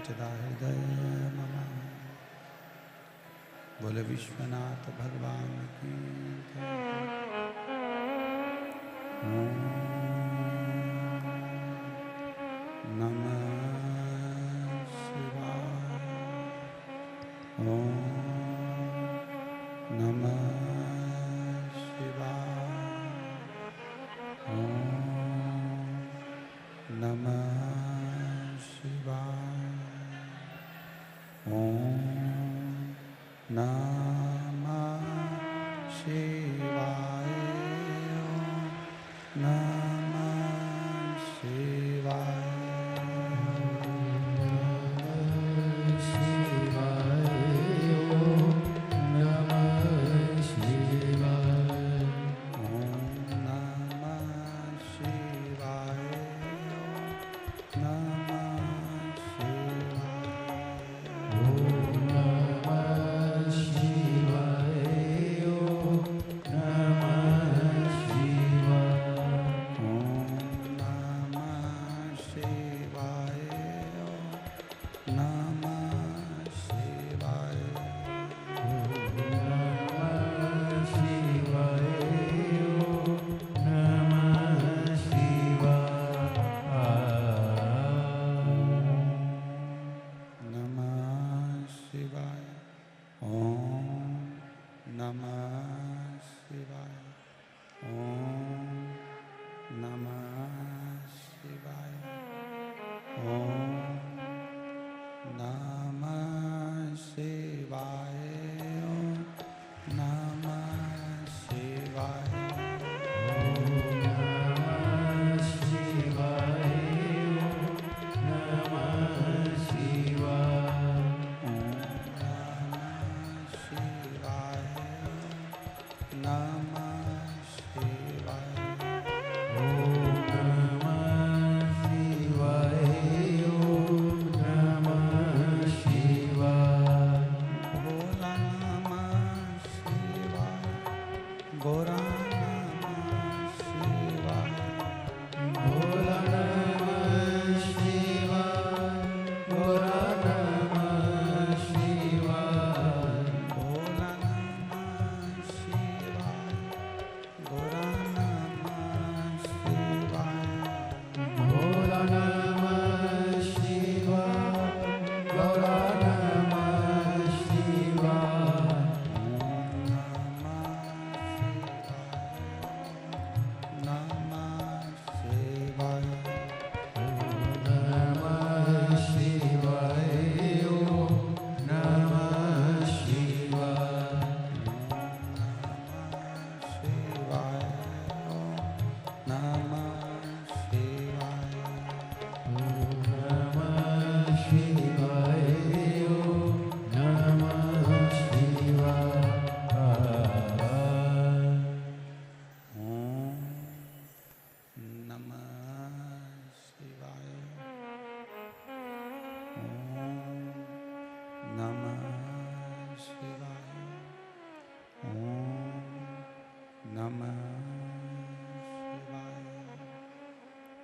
सच्चिदा हृदय मम। बोले विश्वनाथ भगवान की जय। ओम नमः शिवाय। ओम नमः शिवाय। ओम नमः शिवाय। ओम नमः शिवाय। ओम नमः शिवाय।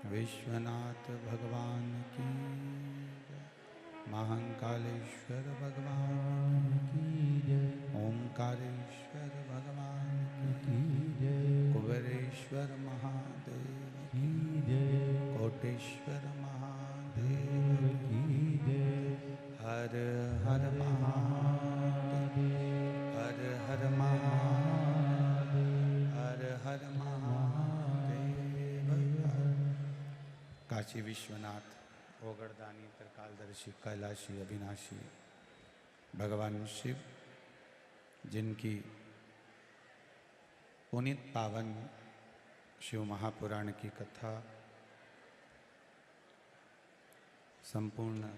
विश्वनाथ भगवान की जय। महाकालेश्वर भगवान की जय। ओंकारेश्वर भगवान की जय। कुबेरेश्वर महादेव की जय। कोटेश्वर महादेव की जय। हर हर महादेव। हर हर महादेव। हर हर महादेव। काशी विश्वनाथ ओगरदानी त्रिकालदर्शी कैलाशी अविनाशी भगवान शिव, जिनकी पुनीत पावन शिव महापुराण की कथा संपूर्ण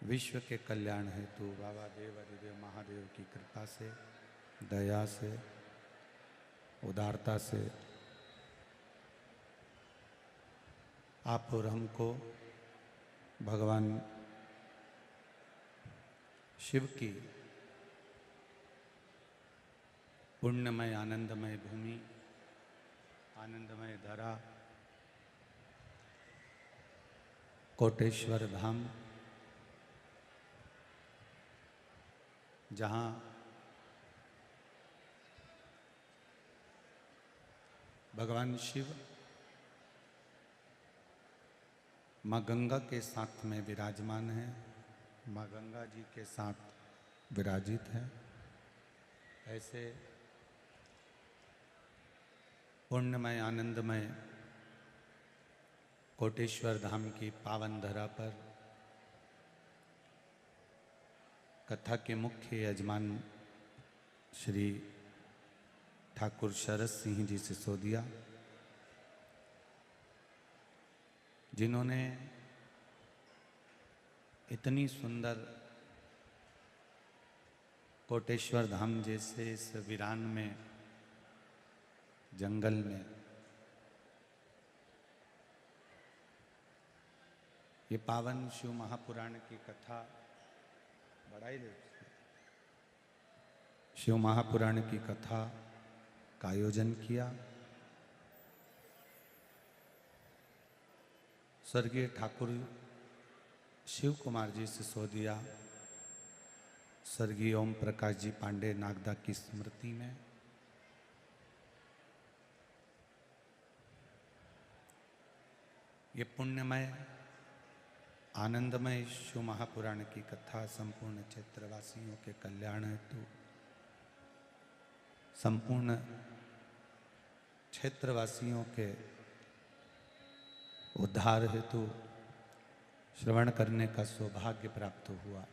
विश्व के कल्याण हेतु बाबा देव अधिदेव महादेव की कृपा से, दया से, उदारता से आप और हमको भगवान शिव की पुण्यमय आनंदमय भूमि, आनंदमय धरा कोटेश्वर धाम, जहाँ भगवान शिव माँ गंगा के साथ में विराजमान है, माँ गंगा जी के साथ विराजित है। ऐसे पुण्यमय आनंदमय कोटेश्वर धाम की पावन धरा पर कथा के मुख्य यजमान श्री ठाकुर शरद सिंह जी सिसोदिया, जिन्होंने इतनी सुंदर कोटेश्वर धाम जैसे इस वीरान में जंगल में ये पावन शिव महापुराण की कथा बढ़ाई दे, शिव महापुराण की कथा का आयोजन किया। स्वर्गीय ठाकुर शिव कुमार जी सिसोदिया, स्वर्गीय ओम प्रकाश जी पांडे नागदा की स्मृति में ये पुण्यमय आनंदमय शिव महापुराण की कथा संपूर्ण क्षेत्रवासियों के कल्याण हेतु, संपूर्ण क्षेत्रवासियों के उद्धार हेतु श्रवण करने का सौभाग्य प्राप्त हुआ।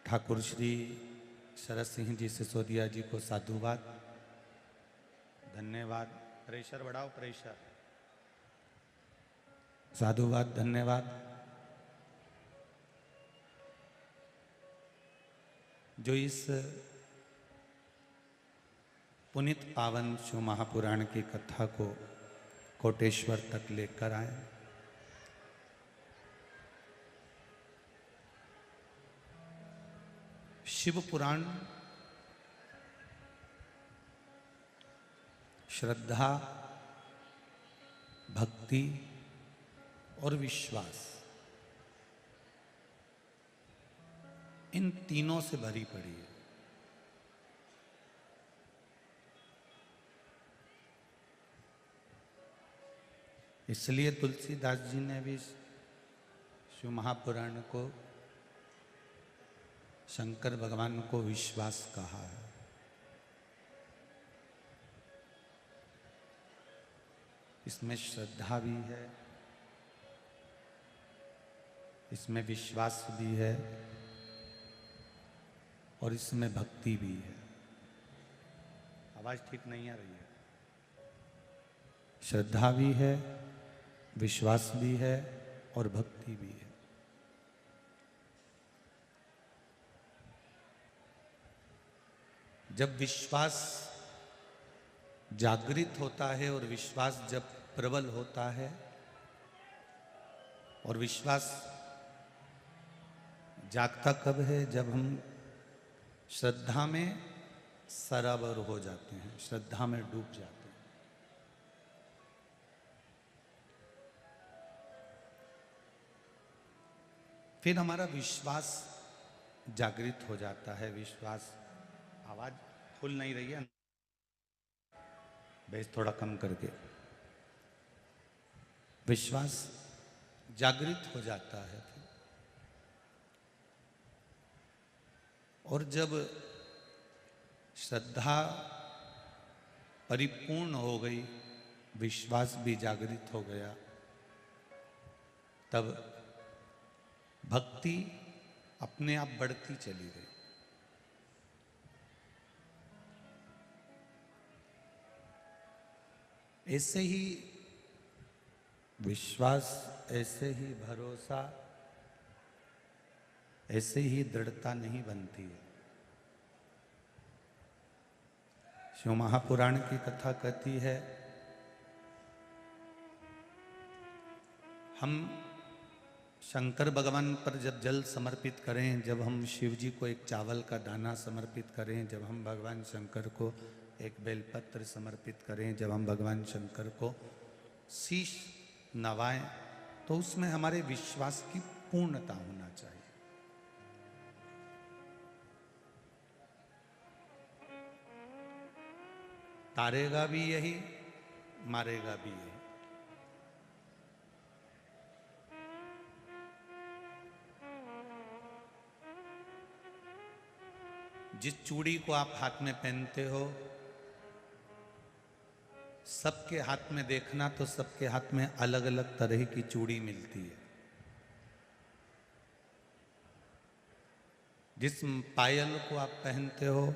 ठाकुर श्री शरद सिंह जी सिसोदिया जी को साधुवाद, धन्यवाद। प्रेशर बढ़ाओ, प्रेशर। साधुवाद, धन्यवाद। जो इस पुनीत पावन शिव महापुराण की कथा को कोटेश्वर तक लेकर आए। शिव पुराण श्रद्धा, भक्ति और विश्वास, इन तीनों से भरी पड़ी है। इसलिए तुलसीदास जी ने भी शिव महापुराण को शंकर भगवान को विश्वास कहा है। इसमें श्रद्धा भी है, इसमें विश्वास भी है और इसमें भक्ति भी है। आवाज ठीक नहीं आ रही है। श्रद्धा भी है, विश्वास भी है और भक्ति भी है। जब विश्वास जागृत होता है और विश्वास जब प्रबल होता है और विश्वास जागता कब है? जब हम श्रद्धा में सराबर हो जाते हैं, श्रद्धा में डूब जाते हैं। फिर हमारा विश्वास जागृत हो जाता है। विश्वास, आवाज फुल नहीं रही है, बेस थोड़ा कम करके। विश्वास जागृत हो जाता है और जब श्रद्धा परिपूर्ण हो गई, विश्वास भी जागृत हो गया, तब भक्ति अपने आप बढ़ती चली गई। ऐसे ही विश्वास, ऐसे ही भरोसा, ऐसे ही दृढ़ता नहीं बनती है। शिव महापुराण की कथा कहती है, हम शंकर भगवान पर जब जल समर्पित करें, जब हम शिव जी को एक चावल का दाना समर्पित करें, जब हम भगवान शंकर को एक बेलपत्र समर्पित करें। जब हम भगवान शंकर को शीश नवाएं तो उसमें हमारे विश्वास की पूर्णता होना चाहिए। तारेगा भी यही, मारेगा भी यही। जिस चूड़ी को आप हाथ में पहनते हो, सबके हाथ में देखना तो सबके हाथ में अलग अलग तरह की चूड़ी मिलती है। जिस पायल को आप पहनते हो,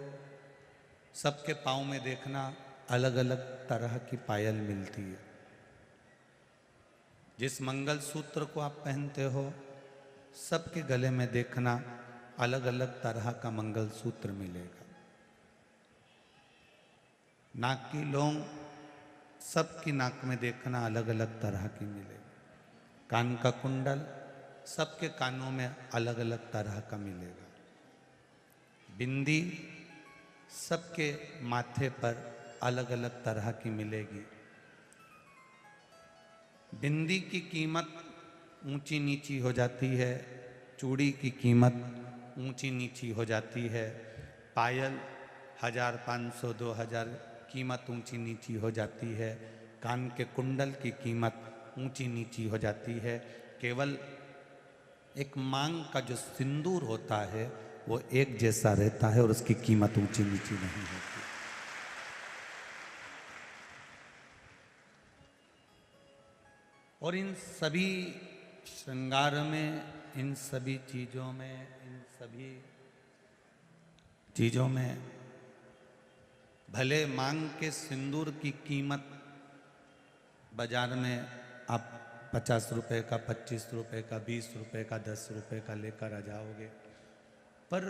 सबके पाँव में देखना अलग अलग तरह की पायल मिलती है। जिस मंगल सूत्र को आप पहनते हो, सबके गले में देखना अलग अलग तरह का मंगल सूत्र मिलेगा। नाक की लौंग सबकी नाक में देखना अलग अलग तरह की मिलेगी। कान का कुंडल सबके कानों में अलग अलग तरह का मिलेगा। बिंदी सबके माथे पर अलग अलग तरह की मिलेगी। बिंदी की कीमत ऊंची नीची हो जाती है, चूड़ी की कीमत ऊंची नीची हो जाती है, पायल 1000, 500, 2000 कीमत ऊंची नीची हो जाती है, कान के कुंडल की कीमत ऊंची नीची हो जाती है। केवल एक मांग का जो सिंदूर होता है वो एक जैसा रहता है और उसकी कीमत ऊंची नीची नहीं होती। और इन सभी श्रृंगार में, इन सभी चीजों में, इन सभी चीजों में भले मांग के सिंदूर की कीमत बाजार में आप 50 रुपए का, 25 रुपए का, 20 रुपए का, 10 रुपए का लेकर आ जाओगे, पर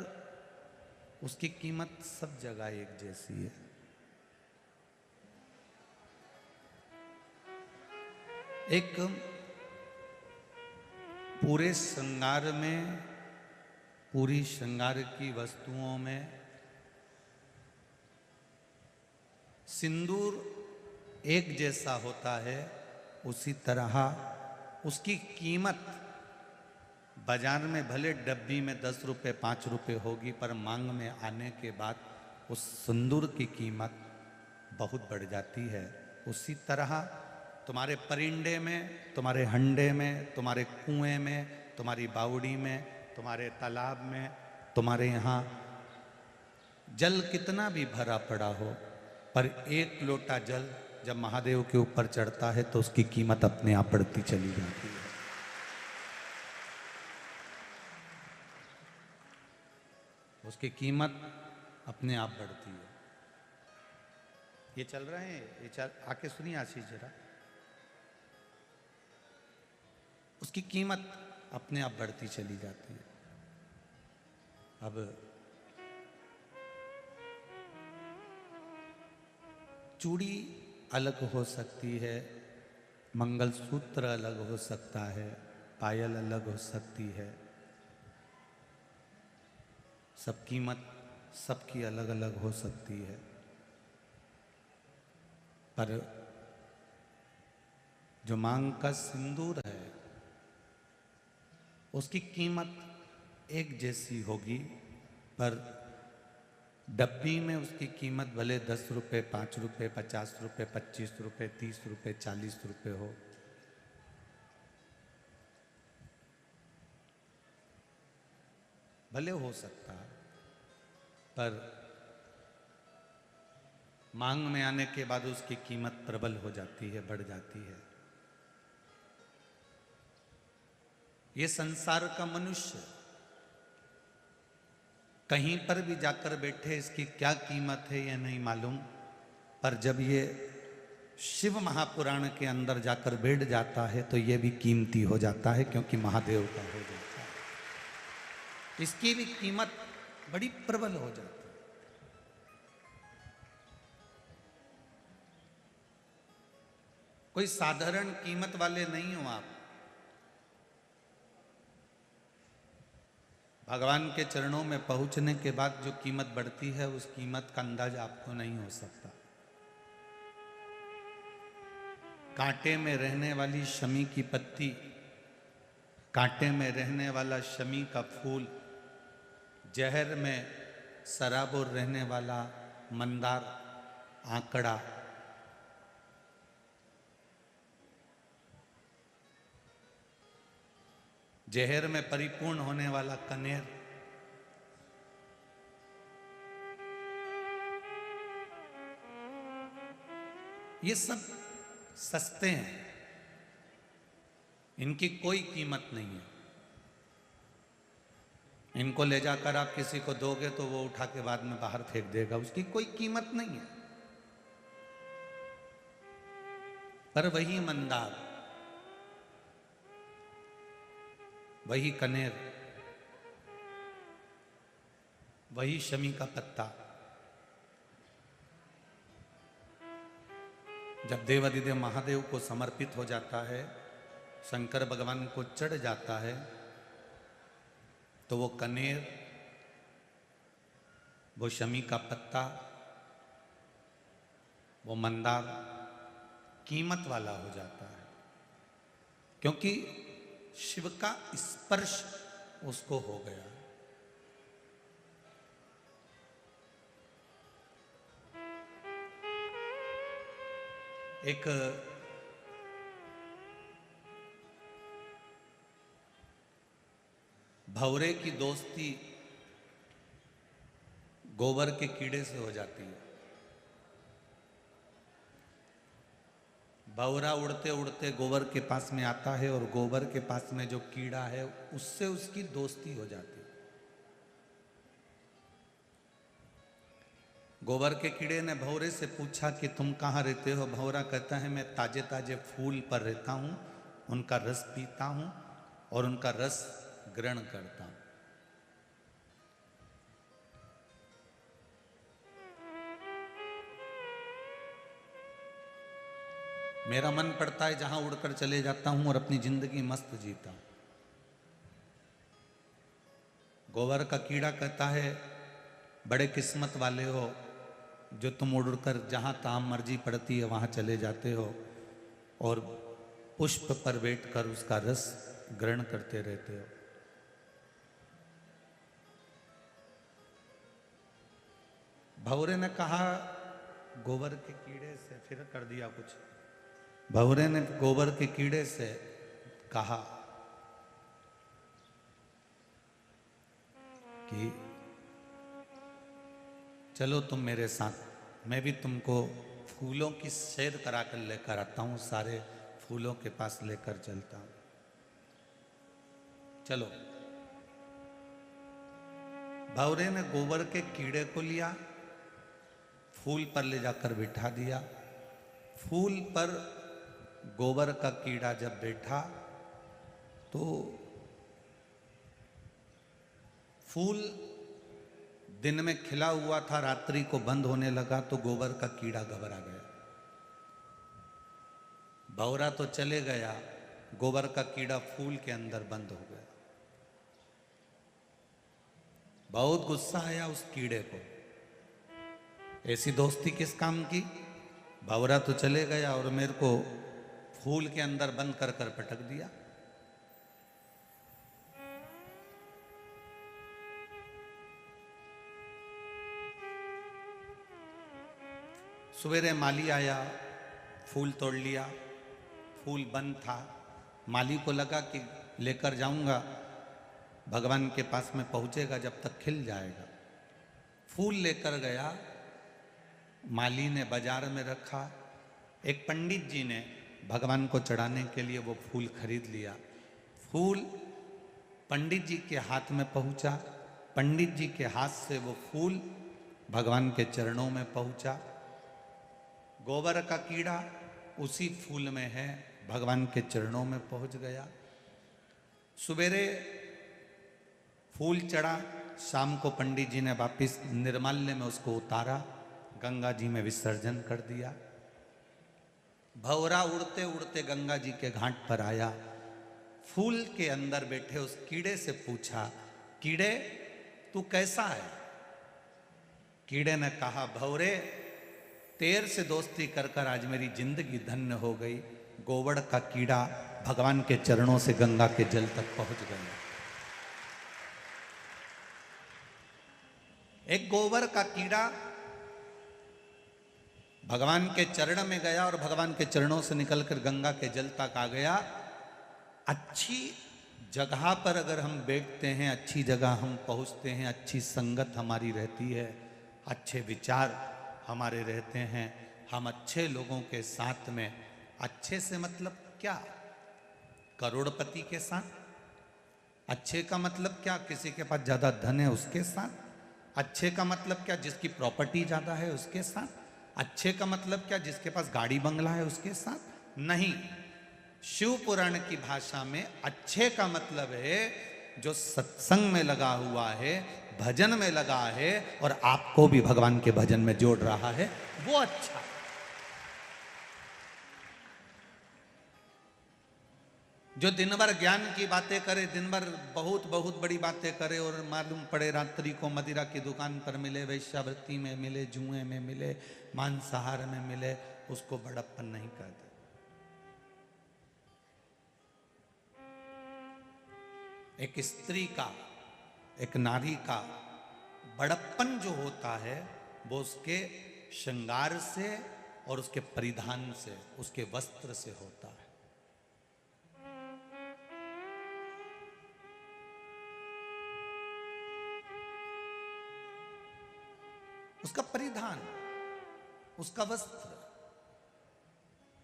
उसकी कीमत सब जगह एक जैसी है। एक पूरे श्रृंगार में, पूरी श्रृंगार की वस्तुओं में सिंदूर एक जैसा होता है, उसी तरह उसकी कीमत बाजार में भले डब्बी में 10 रुपए 5 रुपए होगी, पर मांग में आने के बाद उस सिंदूर की कीमत बहुत बढ़ जाती है। उसी तरह तुम्हारे परिंदे में, तुम्हारे हंडे में, तुम्हारे कुएं में, तुम्हारी बावड़ी में, तुम्हारे तालाब में, तुम्हारे यहाँ जल कितना भी भरा पड़ा हो, पर एक लोटा जल जब महादेव के ऊपर चढ़ता है तो उसकी कीमत अपने आप बढ़ती चली जाती है। उसकी कीमत अपने आप बढ़ती है। ये चल रहे हैं, ये चल, आके सुनिए आशीष जरा। उसकी कीमत अपने आप बढ़ती चली जाती है। अब चूड़ी अलग हो सकती है, मंगलसूत्र अलग हो सकता है, पायल अलग हो सकती है, सब कीमत सबकी अलग अलग हो सकती है, पर जो मांग का सिंदूर है उसकी कीमत एक जैसी होगी, पर डब्बी में उसकी कीमत भले 10 रुपए, 5 रुपए, 50 रुपए, 25 रुपए, 30 रुपए, 40 रुपए हो। भले हो सकता है, पर मांग में आने के बाद उसकी कीमत प्रबल हो जाती है, बढ़ जाती है। ये संसार का मनुष्य कहीं पर भी जाकर बैठे, इसकी क्या कीमत है ये नहीं मालूम, पर जब ये शिव महापुराण के अंदर जाकर बैठ जाता है तो ये भी कीमती हो जाता है, क्योंकि महादेव का हो जाता है। इसकी भी कीमत बड़ी प्रबल हो जाती है। कोई साधारण कीमत वाले नहीं हो आप। भगवान के चरणों में पहुंचने के बाद जो कीमत बढ़ती है उस कीमत का अंदाज आपको नहीं हो सकता। कांटे में रहने वाली शमी की पत्ती, कांटे में रहने वाला शमी का फूल, जहर में सराबोर रहने वाला मंदार आंकड़ा, जहर में परिपूर्ण होने वाला कनेर, ये सब सस्ते हैं, इनकी कोई कीमत नहीं है। इनको ले जाकर आप किसी को दोगे तो वो उठा के बाद में बाहर फेंक देगा, उसकी कोई कीमत नहीं है। पर वही मंदार, वही कनेर, वही शमी का पत्ता जब देवाधिदेव महादेव को समर्पित हो जाता है, शंकर भगवान को चढ़ जाता है, तो वो कनेर, वो शमी का पत्ता, वो मंदार कीमत वाला हो जाता है, क्योंकि शिव का स्पर्श उसको हो गया। एक भंवरे की दोस्ती गोबर के कीड़े से हो जाती है। भंवरा उड़ते उड़ते गोबर के पास में आता है और गोबर के पास में जो कीड़ा है उससे उसकी दोस्ती हो जाती है। गोबर के कीड़े ने भंवरे से पूछा कि तुम कहाँ रहते हो? भंवरा कहता है मैं ताजे ताजे फूल पर रहता हूँ, उनका रस पीता हूँ और उनका रस ग्रहण करता हूँ। मेरा मन पड़ता है जहां उड़कर चले जाता हूं और अपनी जिंदगी मस्त जीता हूं। गोबर का कीड़ा कहता है बड़े किस्मत वाले हो जो तुम उड़कर जहां तहां मर्जी पड़ती है वहां चले जाते हो और पुष्प पर बैठकर उसका रस ग्रहण करते रहते हो। भंवरे ने कहा गोबर के कीड़े से, फिर कर दिया कुछ। भंवरे ने गोबर के कीड़े से कहा कि चलो तुम मेरे साथ, मैं भी तुमको फूलों की सैर करा कर लेकर आता हूं, सारे फूलों के पास लेकर चलता हूं, चलो। भंवरे ने गोबर के कीड़े को लिया, फूल पर ले जाकर बिठा दिया। फूल पर गोबर का कीड़ा जब बैठा तो फूल दिन में खिला हुआ था, रात्रि को बंद होने लगा तो गोबर का कीड़ा घबरा गया। भंवरा तो चले गया, गोबर का कीड़ा फूल के अंदर बंद हो गया। बहुत गुस्सा आया उस कीड़े को, ऐसी दोस्ती किस काम की? भंवरा तो चले गया और मेरे को फूल के अंदर बंद कर कर पटक दिया। सवेरे माली आया, फूल तोड़ लिया, फूल बंद था। माली को लगा कि लेकर जाऊंगा, भगवान के पास में पहुंचेगा जब तक खिल जाएगा। फूल लेकर गया, माली ने बाजार में रखा। एक पंडित जी ने भगवान को चढ़ाने के लिए वो फूल खरीद लिया। फूल पंडित जी के हाथ में पहुंचा, पंडित जी के हाथ से वो फूल भगवान के चरणों में पहुंचा। गोबर का कीड़ा उसी फूल में है, भगवान के चरणों में पहुंच गया। सवेरे फूल चढ़ा, शाम को पंडित जी ने वापिस निर्माल्य में उसको उतारा, गंगा जी में विसर्जन कर दिया। भंवरा उड़ते उड़ते गंगा जी के घाट पर आया, फूल के अंदर बैठे उस कीड़े से पूछा कीड़े तू कैसा है? कीड़े ने कहा, भौरे तेर से दोस्ती कर कर आज मेरी जिंदगी धन्य हो गई। गोवड़ का कीड़ा भगवान के चरणों से गंगा के जल तक पहुंच गया। एक गोबर का कीड़ा भगवान के चरण में गया और भगवान के चरणों से निकलकर गंगा के जल तक आ गया। अच्छी जगह पर अगर हम बैठते हैं, अच्छी जगह हम पहुंचते हैं, अच्छी संगत हमारी रहती है, अच्छे विचार हमारे रहते हैं, हम अच्छे लोगों के साथ में, अच्छे से मतलब क्या? करोड़पति के साथ। अच्छे का मतलब क्या? किसी के पास ज्यादा धन है उसके साथ। अच्छे का मतलब क्या? जिसकी प्रॉपर्टी ज्यादा है उसके साथ। अच्छे का मतलब क्या? जिसके पास गाड़ी बंगला है उसके साथ। नहीं, शिव पुराण की भाषा में अच्छे का मतलब है जो सत्संग में लगा हुआ है, भजन में लगा है और आपको भी भगवान के भजन में जोड़ रहा है, वो अच्छा। जो दिन भर ज्ञान की बातें करे, दिन भर बहुत बहुत बड़ी बातें करे और मालूम पड़े रात्रि को मदिरा की दुकान पर मिले, वैश्यावृत्ति में मिले, जुए में मिले, मांसाहार में मिले, उसको बड़प्पन नहीं कहते। एक स्त्री का, एक नारी का बड़प्पन जो होता है वो उसके श्रृंगार से और उसके परिधान से, उसके वस्त्र से होता है। उसका परिधान, उसका वस्त्र।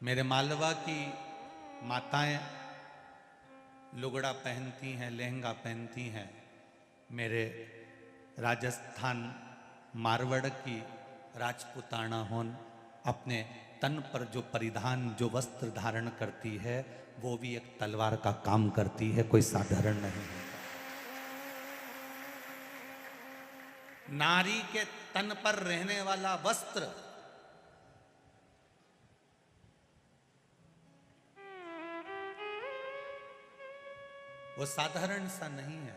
मेरे मालवा की माताएं लुगड़ा पहनती हैं, लहंगा पहनती हैं। मेरे राजस्थान मारवाड़ की राजपुताना होन अपने तन पर जो परिधान, जो वस्त्र धारण करती है, वो भी एक तलवार का काम करती है, कोई साधारण नहीं है। नारी के तन पर रहने वाला वस्त्र वो साधारण सा नहीं है।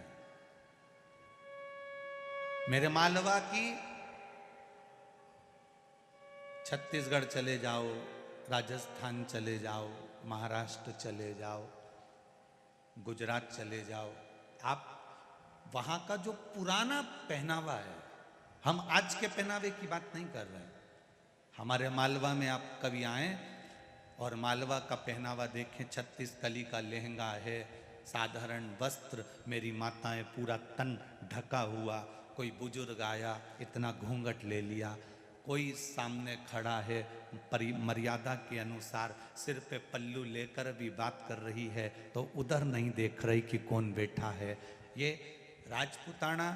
मेरे मालवा की, छत्तीसगढ़ चले जाओ, राजस्थान चले जाओ, महाराष्ट्र चले जाओ, गुजरात चले जाओ, आप वहां का जो पुराना पहनावा है, हम आज के पहनावे की बात नहीं कर रहे हैं। हमारे मालवा में आप कभी आए और मालवा का पहनावा देखें, 36 कली का लहंगा है, साधारण वस्त्र, मेरी माताएं पूरा तन ढका हुआ। कोई बुजुर्ग आया, इतना घूंघट ले लिया, कोई सामने खड़ा है, मर्यादा के अनुसार सिर पे पल्लू लेकर भी बात कर रही है तो उधर नहीं देख रही कि कौन बैठा है। ये राजपुताना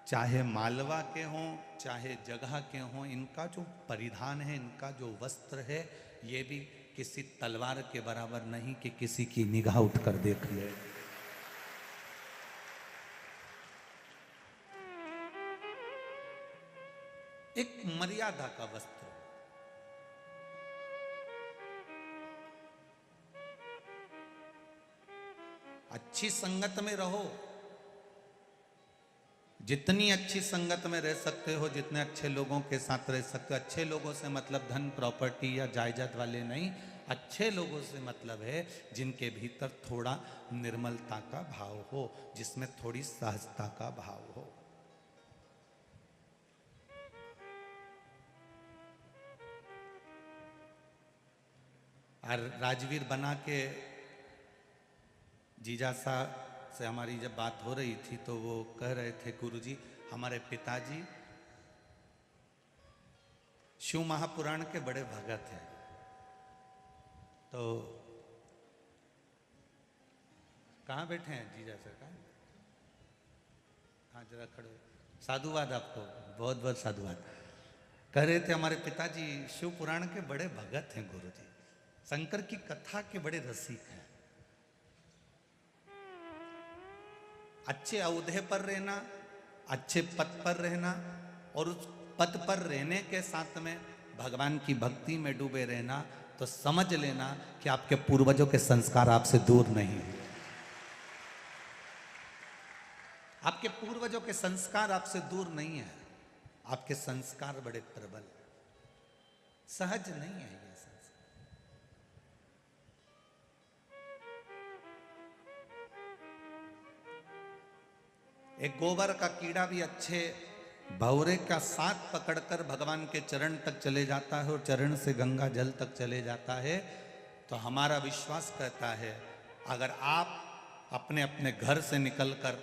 चाहे मालवा के हों चाहे जगह के हों, इनका जो परिधान है, इनका जो वस्त्र है, ये भी किसी तलवार के बराबर नहीं कि किसी की निगाह उठकर देख ले। एक मर्यादा का वस्त्र। अच्छी संगत में रहो, जितनी अच्छी संगत में रह सकते हो, जितने अच्छे लोगों के साथ रह सकते हो। अच्छे लोगों से मतलब धन प्रॉपर्टी या जायदाद वाले नहीं, अच्छे लोगों से मतलब है जिनके भीतर थोड़ा निर्मलता का भाव हो, जिसमें थोड़ी सहजता का भाव हो। और राजवीर बना के जीजा सा से हमारी जब बात हो रही थी तो वो कह रहे थे, गुरुजी हमारे पिताजी शिव महापुराण के बड़े भगत हैं। तो कहाँ बैठे हैं जीजा सर? कहाँ जरा खड़े। साधुवाद आपको, बहुत बहुत साधुवाद। कह रहे थे हमारे पिताजी शिव पुराण के बड़े भगत हैं गुरुजी, शंकर की कथा के बड़े रसिक हैं। अच्छे औहदे पर रहना, अच्छे पद पर रहना और उस पद पर रहने के साथ में भगवान की भक्ति में डूबे रहना, तो समझ लेना कि आपके पूर्वजों के संस्कार आपसे दूर नहीं हुए। आपके पूर्वजों के संस्कार आपसे दूर नहीं है, आपके संस्कार बड़े प्रबल हैं, सहज नहीं है ये संस्कार। एक गोबर का कीड़ा भी अच्छे भौरे का साथ पकड़कर भगवान के चरण तक चले जाता है और चरण से गंगा जल तक चले जाता है। तो हमारा विश्वास कहता है, अगर आप अपने अपने घर से निकलकर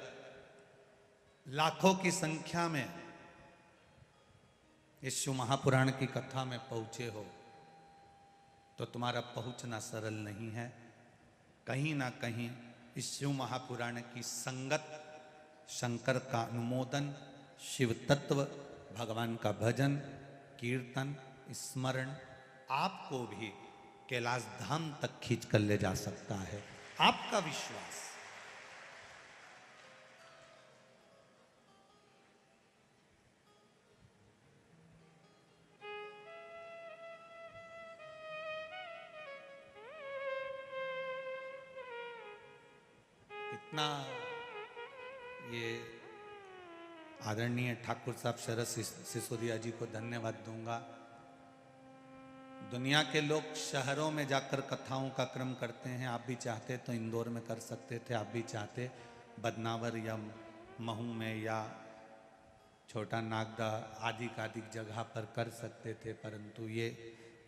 लाखों की संख्या में इस शिव महापुराण की कथा में पहुंचे हो, तो तुम्हारा पहुंचना सरल नहीं है। कहीं ना कहीं इस शिव महापुराण की संगत, शंकर का अनुमोदन, शिव तत्व, भगवान का भजन, कीर्तन, स्मरण आपको भी कैलाश धाम तक खींच कर ले जा सकता है। आपका विश्वास। इतना ये आदरणीय ठाकुर साहब शरद सिसोदिया जी को धन्यवाद दूंगा। दुनिया के लोग शहरों में जाकर कथाओं का क्रम करते हैं, आप भी चाहते तो इंदौर में कर सकते थे, आप भी चाहते बदनावर या महू में या छोटा नागदा आदि जगह पर कर सकते थे, परंतु ये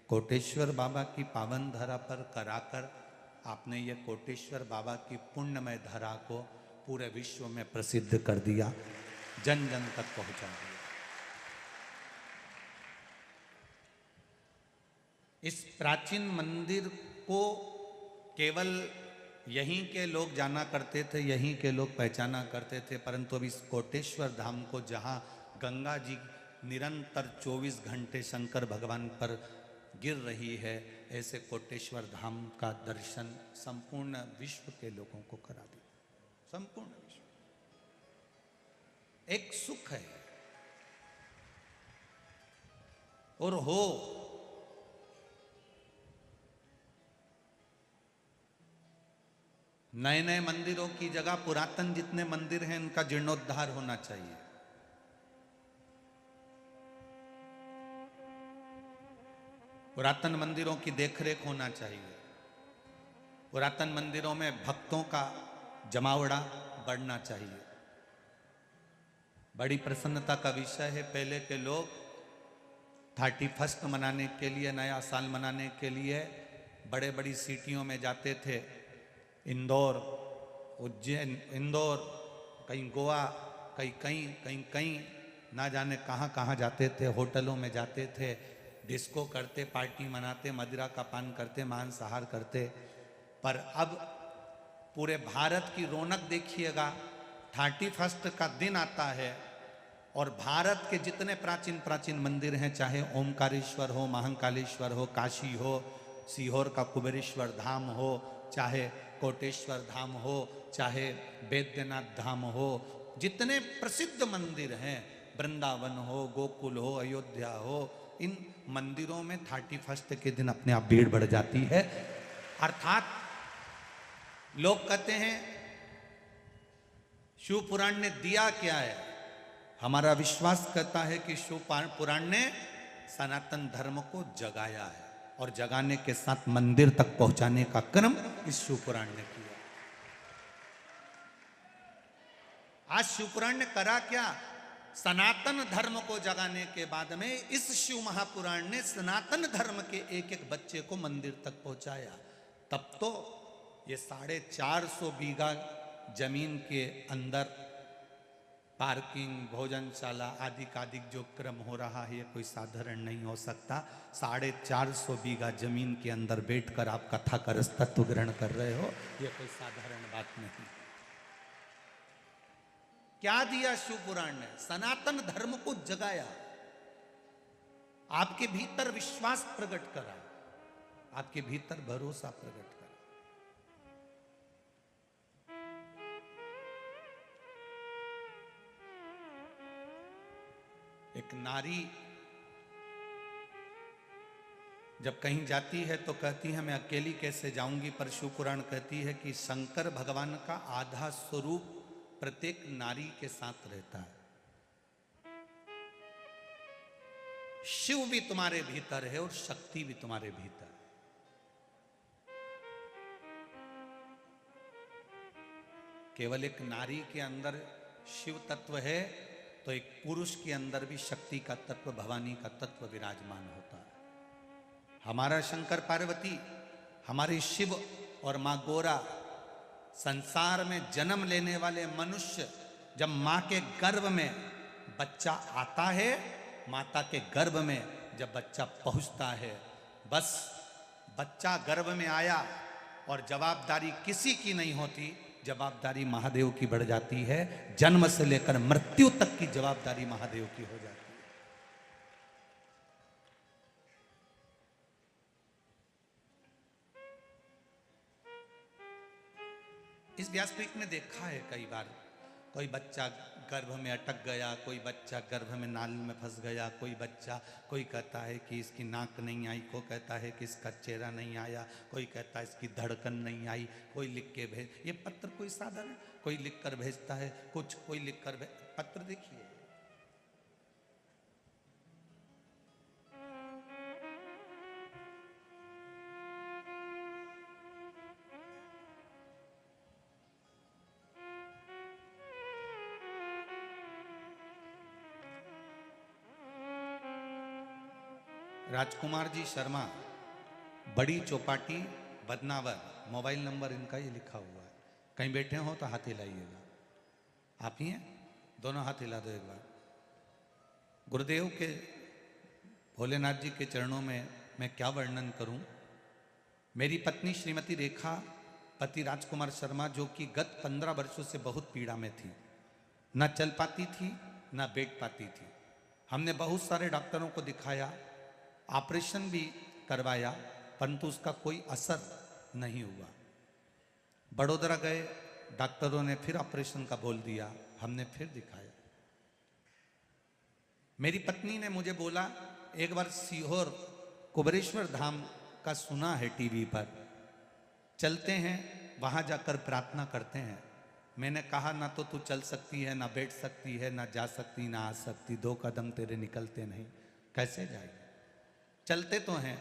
कोटेश्वर बाबा की पावन धरा पर कराकर आपने ये कोटेश्वर बाबा की पुण्यमय धरा को पूरे विश्व में प्रसिद्ध कर दिया, जन जन तक पहुंचा दिया। इस प्राचीन मंदिर को केवल यहीं के लोग जाना करते थे, यहीं के लोग पहचाना करते थे, परंतु अब इस कोटेश्वर धाम को, जहाँ गंगा जी निरंतर 24 घंटे शंकर भगवान पर गिर रही है, ऐसे कोटेश्वर धाम का दर्शन संपूर्ण विश्व के लोगों को करा दिया। संपूर्ण विश्व एक सुख है और हो। नए नए मंदिरों की जगह पुरातन जितने मंदिर हैं इनका जीर्णोद्धार होना चाहिए। पुरातन मंदिरों की देखरेख होना चाहिए। पुरातन मंदिरों में भक्तों का जमावड़ा बढ़ना चाहिए। बड़ी प्रसन्नता का विषय है, पहले के लोग 31 मनाने के लिए, नया साल मनाने के लिए बड़े बड़ी सिटियों में जाते थे। इंदौर, उज्जैन, इंदौर, कहीं गोवा, कहीं ना जाने कहाँ कहाँ जाते थे, होटलों में जाते थे, डिस्को करते, पार्टी मनाते, मदिरा का पान करते, मांसाहार करते। पर अब पूरे भारत की रौनक देखिएगा, 31 का दिन आता है और भारत के जितने प्राचीन प्राचीन मंदिर हैं, चाहे ओमकारेश्वर हो, महाकालेश्वर हो, काशी हो, सीहोर का कुबेरेश्वर धाम हो, चाहे कोटेश्वर धाम हो, चाहे बैद्यनाथ धाम हो, जितने प्रसिद्ध मंदिर हैं, वृंदावन हो, गोकुल हो, अयोध्या हो, इन मंदिरों में 31 के दिन अपने आप भीड़ बढ़ जाती है। अर्थात लोग कहते हैं शिव पुराण ने दिया क्या है? हमारा विश्वास कहता है कि शिव पुराण ने सनातन धर्म को जगाया है और जगाने के साथ मंदिर तक पहुंचाने का क्रम इस शिव पुराण ने किया। आज शिव पुराण ने करा क्या? सनातन धर्म को जगाने के बाद में इस शिव महापुराण ने सनातन धर्म के एक एक बच्चे को मंदिर तक पहुंचाया। तब तो ये 450 बीघा जमीन के अंदर पार्किंग, भोजनशाला आदि का जो क्रम हो रहा है, ये कोई साधारण नहीं हो सकता। 450 बीघा जमीन के अंदर बैठकर आप कथा का रस तत्व ग्रहण कर रहे हो, ये कोई साधारण बात नहीं। क्या दिया शिव पुराण ने? सनातन धर्म को जगाया, आपके भीतर विश्वास प्रकट करा, आपके भीतर भरोसा प्रकट करा। एक नारी जब कहीं जाती है तो कहती है मैं अकेली कैसे जाऊंगी, पर शिव पुराण कहती है कि शंकर भगवान का आधा स्वरूप प्रत्येक नारी के साथ रहता है। शिव भी तुम्हारे भीतर है और शक्ति भी तुम्हारे भीतर है। केवल एक नारी के अंदर शिव तत्व है तो एक पुरुष के अंदर भी शक्ति का तत्व, भवानी का तत्व विराजमान होता है। हमारा शंकर पार्वती, हमारे शिव और मां गोरा, संसार में जन्म लेने वाले मनुष्य जब मां के गर्भ में बच्चा आता है, माता के गर्भ में जब बच्चा पहुंचता है, बस बच्चा गर्भ में आया और जवाबदारी किसी की नहीं होती, जवाबदारी महादेव की बढ़ जाती है। जन्म से लेकर मृत्यु तक की जवाबदारी महादेव की हो जाती है। इस व्यासपीठ में देखा है कई बार, कोई बच्चा गर्भ में अटक गया, कोई बच्चा गर्भ में नाल में फंस गया, कोई बच्चा, कोई कहता है कि इसकी नाक नहीं आई, कोई कहता है कि इसका चेहरा नहीं आया, कोई कहता है इसकी धड़कन नहीं आई, कोई लिख के भेज, ये पत्र कोई साधारण, कोई लिख कर भेजता है कुछ, कोई लिख कर पत्र देखिए। राजकुमार जी शर्मा, बड़ी चौपाटी, बदनावर, मोबाइल नंबर इनका ये लिखा हुआ है। कहीं बैठे हो तो हाथ हिलाइएगा। आप ही हैं? दोनों हाथ हिला दो एक बार। गुरुदेव के, भोलेनाथ जी के चरणों में मैं क्या वर्णन करूं। मेरी पत्नी श्रीमती रेखा, पति राजकुमार शर्मा, जो कि गत 15 वर्षों से बहुत पीड़ा में थी, न चल पाती थी न बैठ पाती थी। हमने बहुत सारे डॉक्टरों को दिखाया, ऑपरेशन भी करवाया, परंतु उसका कोई असर नहीं हुआ। बड़ोदरा गए, डॉक्टरों ने फिर ऑपरेशन का बोल दिया, हमने फिर दिखाया। मेरी पत्नी ने मुझे बोला, एक बार सीहोर कुबेरेश्वर धाम का सुना है टीवी पर, चलते हैं वहां जाकर प्रार्थना करते हैं। मैंने कहा, ना तो तू चल सकती है, ना बैठ सकती है, ना जा सकती, ना आ सकती, 2 कदम तेरे निकलते नहीं, कैसे जाएगी। चलते तो हैं।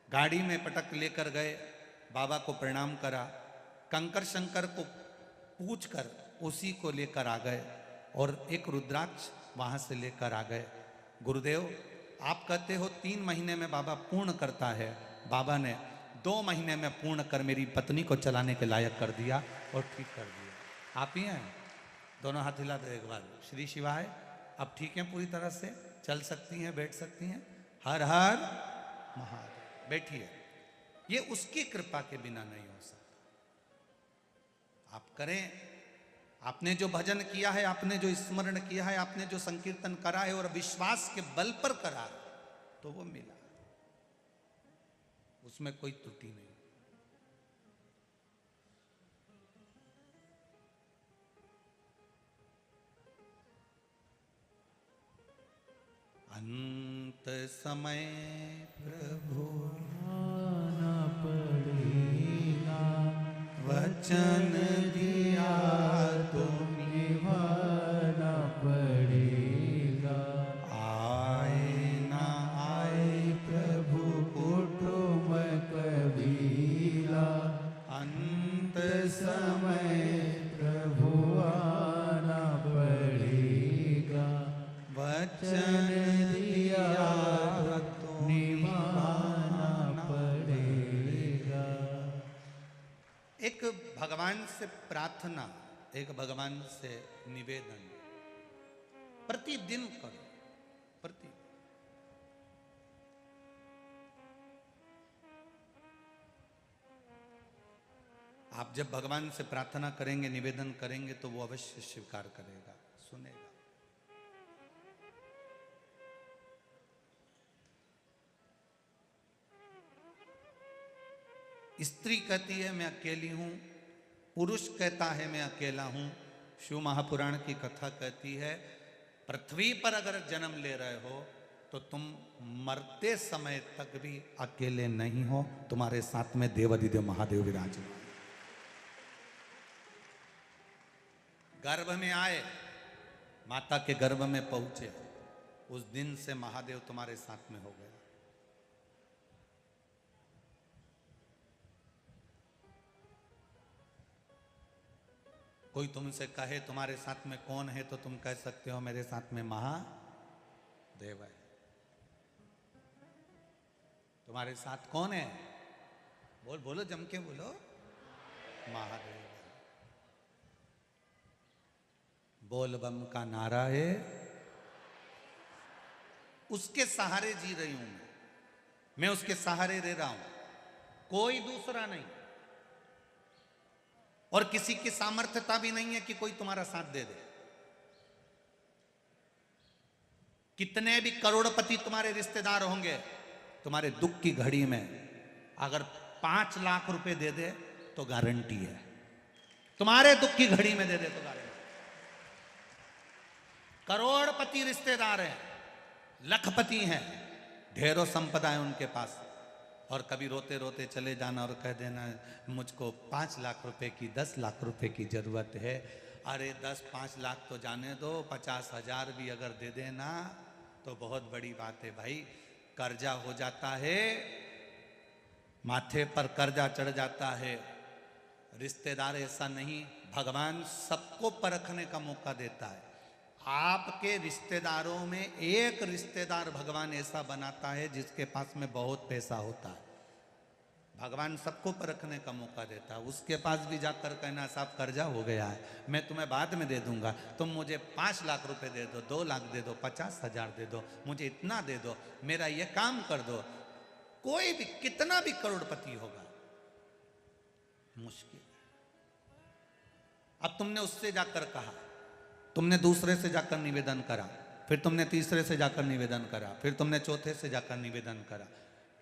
गाड़ी में पटक लेकर गए, बाबा को प्रणाम करा, कंकर शंकर को पूछ कर उसी को लेकर आ गए और एक रुद्राक्ष वहां से लेकर आ गए। गुरुदेव, आप कहते हो 3 महीने में बाबा पूर्ण करता है, बाबा ने 2 महीने में पूर्ण कर मेरी पत्नी को चलाने के लायक कर दिया और ठीक कर दिया। आप ही हैं? दोनों हाथ हिला दो एक बार। श्री शिवाय। अब ठीक है, पूरी तरह से चल सकती हैं, बैठ सकती हैं। हर हर महादेव। बैठिए। ये उसकी कृपा के बिना नहीं हो सकता। आप करें, आपने जो भजन किया है, आपने जो स्मरण किया है, आपने जो संकीर्तन करा है और विश्वास के बल पर करा है, तो वो मिला, उसमें कोई त्रुटि नहीं। अंत समय प्रभु आना पड़ेगा, वचन दिया तो निभाना पड़ेगा। आए ना आए प्रभु कुटुंब कबीला, अंत समय प्रभु आना पड़ेगा, वचन एक भगवान से प्रार्थना, एक भगवान से निवेदन प्रतिदिन करो। प्रति आप जब भगवान से प्रार्थना करेंगे, निवेदन करेंगे, तो वो अवश्य स्वीकार करेगा, सुनेगा। स्त्री कहती है मैं अकेली हूं, पुरुष कहता है मैं अकेला हूं। शिव महापुराण की कथा कहती है, पृथ्वी पर अगर जन्म ले रहे हो तो तुम मरते समय तक भी अकेले नहीं हो, तुम्हारे साथ में देवाधिदेव महादेव विराजमान। गर्भ में आए, माता के गर्भ में पहुंचे, उस दिन से महादेव तुम्हारे साथ में हो गया। कोई तुमसे कहे तुम्हारे साथ में कौन है, तो तुम कह सकते हो मेरे साथ में महादेव है। तुम्हारे साथ कौन है? बोलो जम के बोलो, महादेव। बोल बम का नारा है, उसके सहारे जी रही हूं मैं उसके सहारे रह रहा हूं, कोई दूसरा नहीं। और किसी की सामर्थ्यता भी नहीं है कि कोई तुम्हारा साथ दे दे। कितने भी करोड़पति तुम्हारे रिश्तेदार होंगे, तुम्हारे दुख की घड़ी में अगर 5 लाख रुपए दे दे तो गारंटी है, तुम्हारे दुख की घड़ी में दे दे तो गारंटी। करोड़पति रिश्तेदार हैं, लखपति हैं, ढेरों संपदा है उनके पास, और कभी रोते रोते चले जाना और कह देना मुझको 5 लाख रुपए की, 10 लाख रुपए की जरूरत है। अरे 10-5 लाख तो जाने दो, 50,000 भी अगर दे देना तो बहुत बड़ी बात है भाई। कर्जा हो जाता है, माथे पर कर्जा चढ़ जाता है। रिश्तेदार ऐसा नहीं, भगवान सबको परखने का मौका देता है। आपके रिश्तेदारों में एक रिश्तेदार भगवान ऐसा बनाता है जिसके पास में बहुत पैसा होता है। भगवान सबको परखने का मौका देता है। उसके पास भी जाकर कहना साहब कर्जा हो गया है, मैं तुम्हें बाद में दे दूंगा, तुम मुझे 5 लाख रुपए दे दो, 2 लाख दे दो, 50,000 दे दो, मुझे इतना दे दो, मेरा ये काम कर दो। कोई भी कितना भी करोड़पति होगा, मुश्किल। अब तुमने उससे जाकर कहा, तुमने दूसरे से जाकर निवेदन करा, फिर तुमने तीसरे से जाकर निवेदन करा, फिर तुमने चौथे से जाकर निवेदन करा।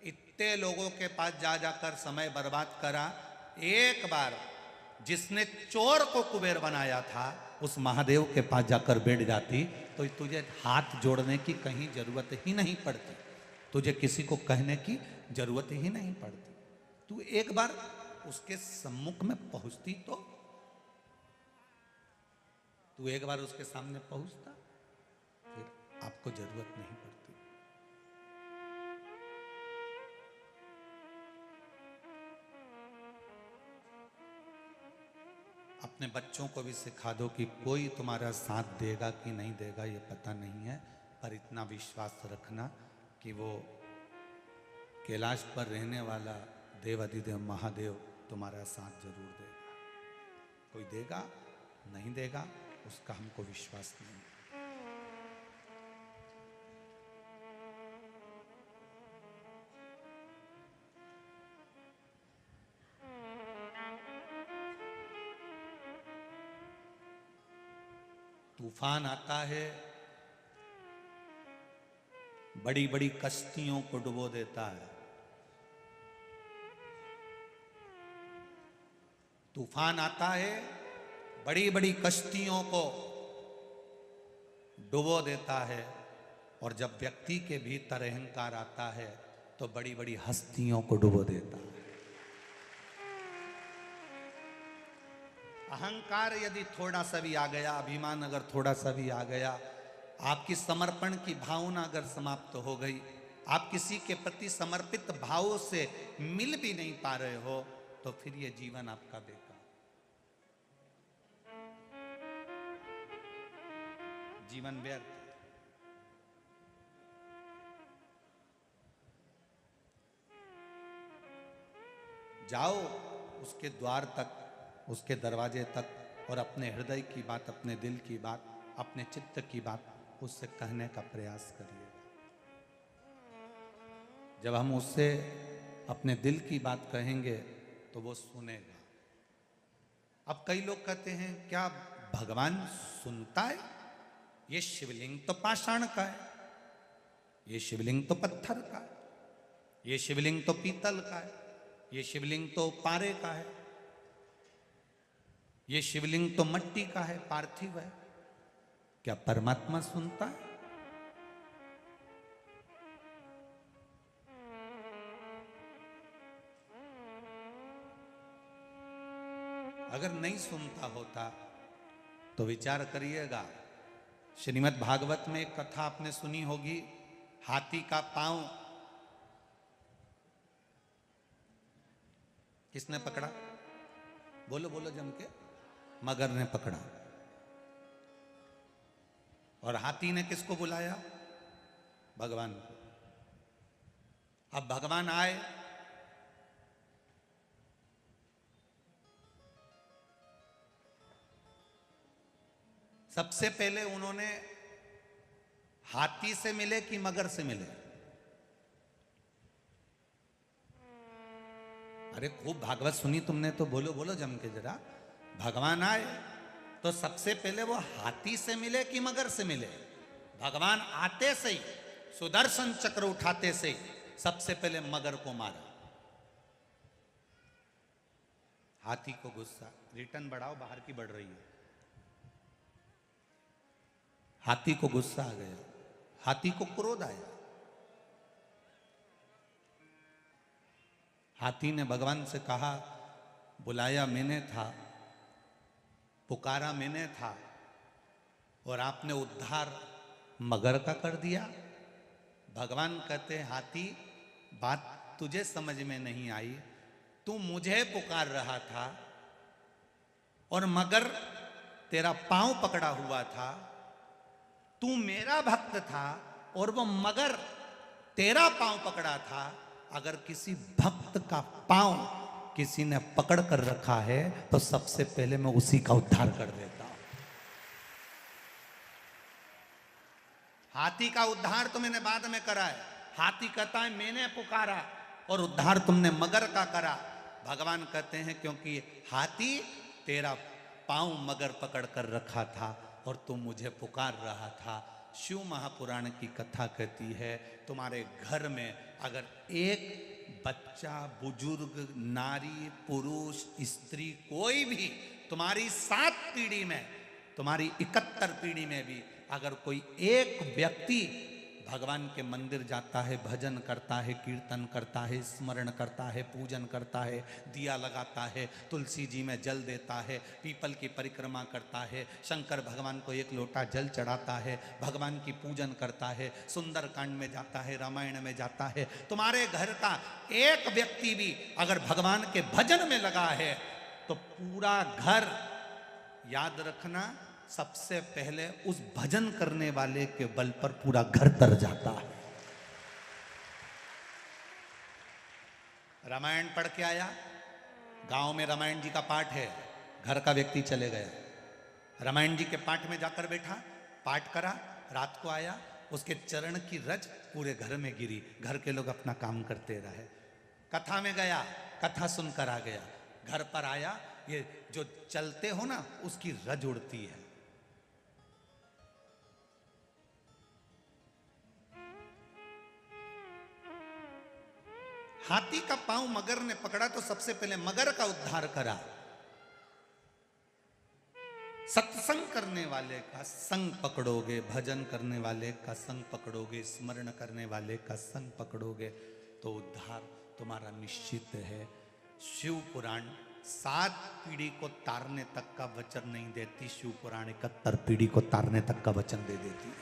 इतने लोगों के पास जा जाकर समय बर्बाद करा। एक बार जिसने चोर को कुबेर बनाया था उस महादेव के पास जाकर बैठ जाती तो तुझे हाथ जोड़ने की कहीं जरूरत ही नहीं पड़ती, तुझे किसी को कहने की जरूरत ही नहीं पड़ती। तू एक बार उसके सम्मुख में पहुंचती तो, तू एक बार उसके सामने पहुंचता, फिर आपको जरूरत नहीं पड़ती। अपने बच्चों को भी सिखा दो कि कोई तुम्हारा साथ देगा कि नहीं देगा ये पता नहीं है, पर इतना विश्वास रखना कि वो कैलाश पर रहने वाला देवाधिदेव महादेव तुम्हारा साथ जरूर देगा। कोई देगा नहीं देगा उसका हमको विश्वास नहीं। तूफान आता है, बड़ी बड़ी कश्तियों को डुबो देता है। तूफान आता है, बड़ी बड़ी कश्तियों को डुबो देता है, और जब व्यक्ति के भीतर अहंकार आता है तो बड़ी बड़ी हस्तियों को डुबो देता है। अहंकार यदि थोड़ा सा भी आ गया, अभिमान अगर थोड़ा सा भी आ गया, आपकी समर्पण की भावना अगर समाप्त हो गई, आप किसी के प्रति समर्पित भाव से मिल भी नहीं पा रहे हो, तो फिर ये जीवन आपका बेकार। जीवन व्यर्थ। जाओ उसके द्वार तक, उसके दरवाजे तक, और अपने हृदय की बात, अपने दिल की बात, अपने चित्त की बात उससे कहने का प्रयास करिए। जब हम उससे अपने दिल की बात कहेंगे तो वो सुनेगा। अब कई लोग कहते हैं क्या भगवान सुनता है? ये शिवलिंग तो पाषाण का है, ये शिवलिंग तो पत्थर का है, ये शिवलिंग तो पीतल का है, ये शिवलिंग तो पारे का है, ये शिवलिंग तो मट्टी का है, पार्थिव है। क्या परमात्मा सुनता है? अगर नहीं सुनता होता तो विचार करिएगा। श्रीमद् भागवत में एक कथा आपने सुनी होगी, हाथी का पांव किसने पकड़ा? बोलो बोलो जम के। मगर ने पकड़ा। और हाथी ने किसको बुलाया? भगवान को। अब भगवान आए, सबसे पहले उन्होंने हाथी से मिले कि मगर से मिले? अरे खूब भागवत सुनी तुमने तो बोलो बोलो जम के जरा। भगवान आए तो सबसे पहले वो हाथी से मिले कि मगर से मिले? भगवान आते से ही, सुदर्शन चक्र उठाते से ही सबसे पहले मगर को मारा। हाथी को गुस्सा, रिटर्न बढ़ाओ, बाहर की बढ़ रही है। हाथी को गुस्सा आ गया, हाथी को क्रोध आया। हाथी ने भगवान से कहा, बुलाया मैंने था, पुकारा मैंने था, और आपने उद्धार मगर का कर दिया। भगवान कहते, हाथी बात तुझे समझ में नहीं आई, तू मुझे पुकार रहा था और मगर तेरा पांव पकड़ा हुआ था। तू मेरा भक्त था और वो मगर तेरा पांव पकड़ा था। अगर किसी भक्त का पांव किसी ने पकड़ कर रखा है तो सबसे पहले मैं उसी का उद्धार कर देता हूं। हाथी का उद्धार तो मैंने बाद में करा है। हाथी कहता है मैंने पुकारा और उद्धार तुमने मगर का करा। भगवान कहते हैं क्योंकि हाथी तेरा पांव मगर पकड़ कर रखा था और तुम मुझे पुकार रहा था। शिव महापुराण की कथा कहती है, तुम्हारे घर में अगर एक बच्चा, बुजुर्ग, नारी, पुरुष, स्त्री, कोई भी तुम्हारी 7 पीढ़ी में, तुम्हारी 71 पीढ़ी में भी अगर कोई एक व्यक्ति भगवान के मंदिर जाता है, भजन करता है, कीर्तन करता है, स्मरण करता है, पूजन करता है, दिया लगाता है, तुलसी जी में जल देता है, पीपल की परिक्रमा करता है, शंकर भगवान को 1 लोटा जल चढ़ाता है, भगवान की पूजन करता है, सुंदर कांड में जाता है, रामायण में जाता है, तुम्हारे घर का एक व्यक्ति भी अगर भगवान के भजन में लगा है तो पूरा घर, याद रखना, सबसे पहले उस भजन करने वाले के बल पर पूरा घर तर जाता है। रामायण पढ़ के आया, गांव में रामायण जी का पाठ है, घर का व्यक्ति चले गया, रामायण जी के पाठ में जाकर बैठा, पाठ करा, रात को आया, उसके चरण की रज पूरे घर में गिरी, घर के लोग अपना काम करते रहे। कथा में गया, कथा सुनकर आ गया, घर पर आया, ये जो चलते हो ना उसकी रज उड़ती है। हाथी का पांव मगर ने पकड़ा तो सबसे पहले मगर का उद्धार करा। सत्संग करने वाले का संग पकड़ोगे, भजन करने वाले का संग पकड़ोगे, स्मरण करने वाले का संग पकड़ोगे तो उद्धार तुम्हारा निश्चित है। शिव पुराण 7 पीढ़ी को तारने तक का वचन नहीं देती, शिव पुराण 71 पीढ़ी को तारने तक का वचन दे देती है।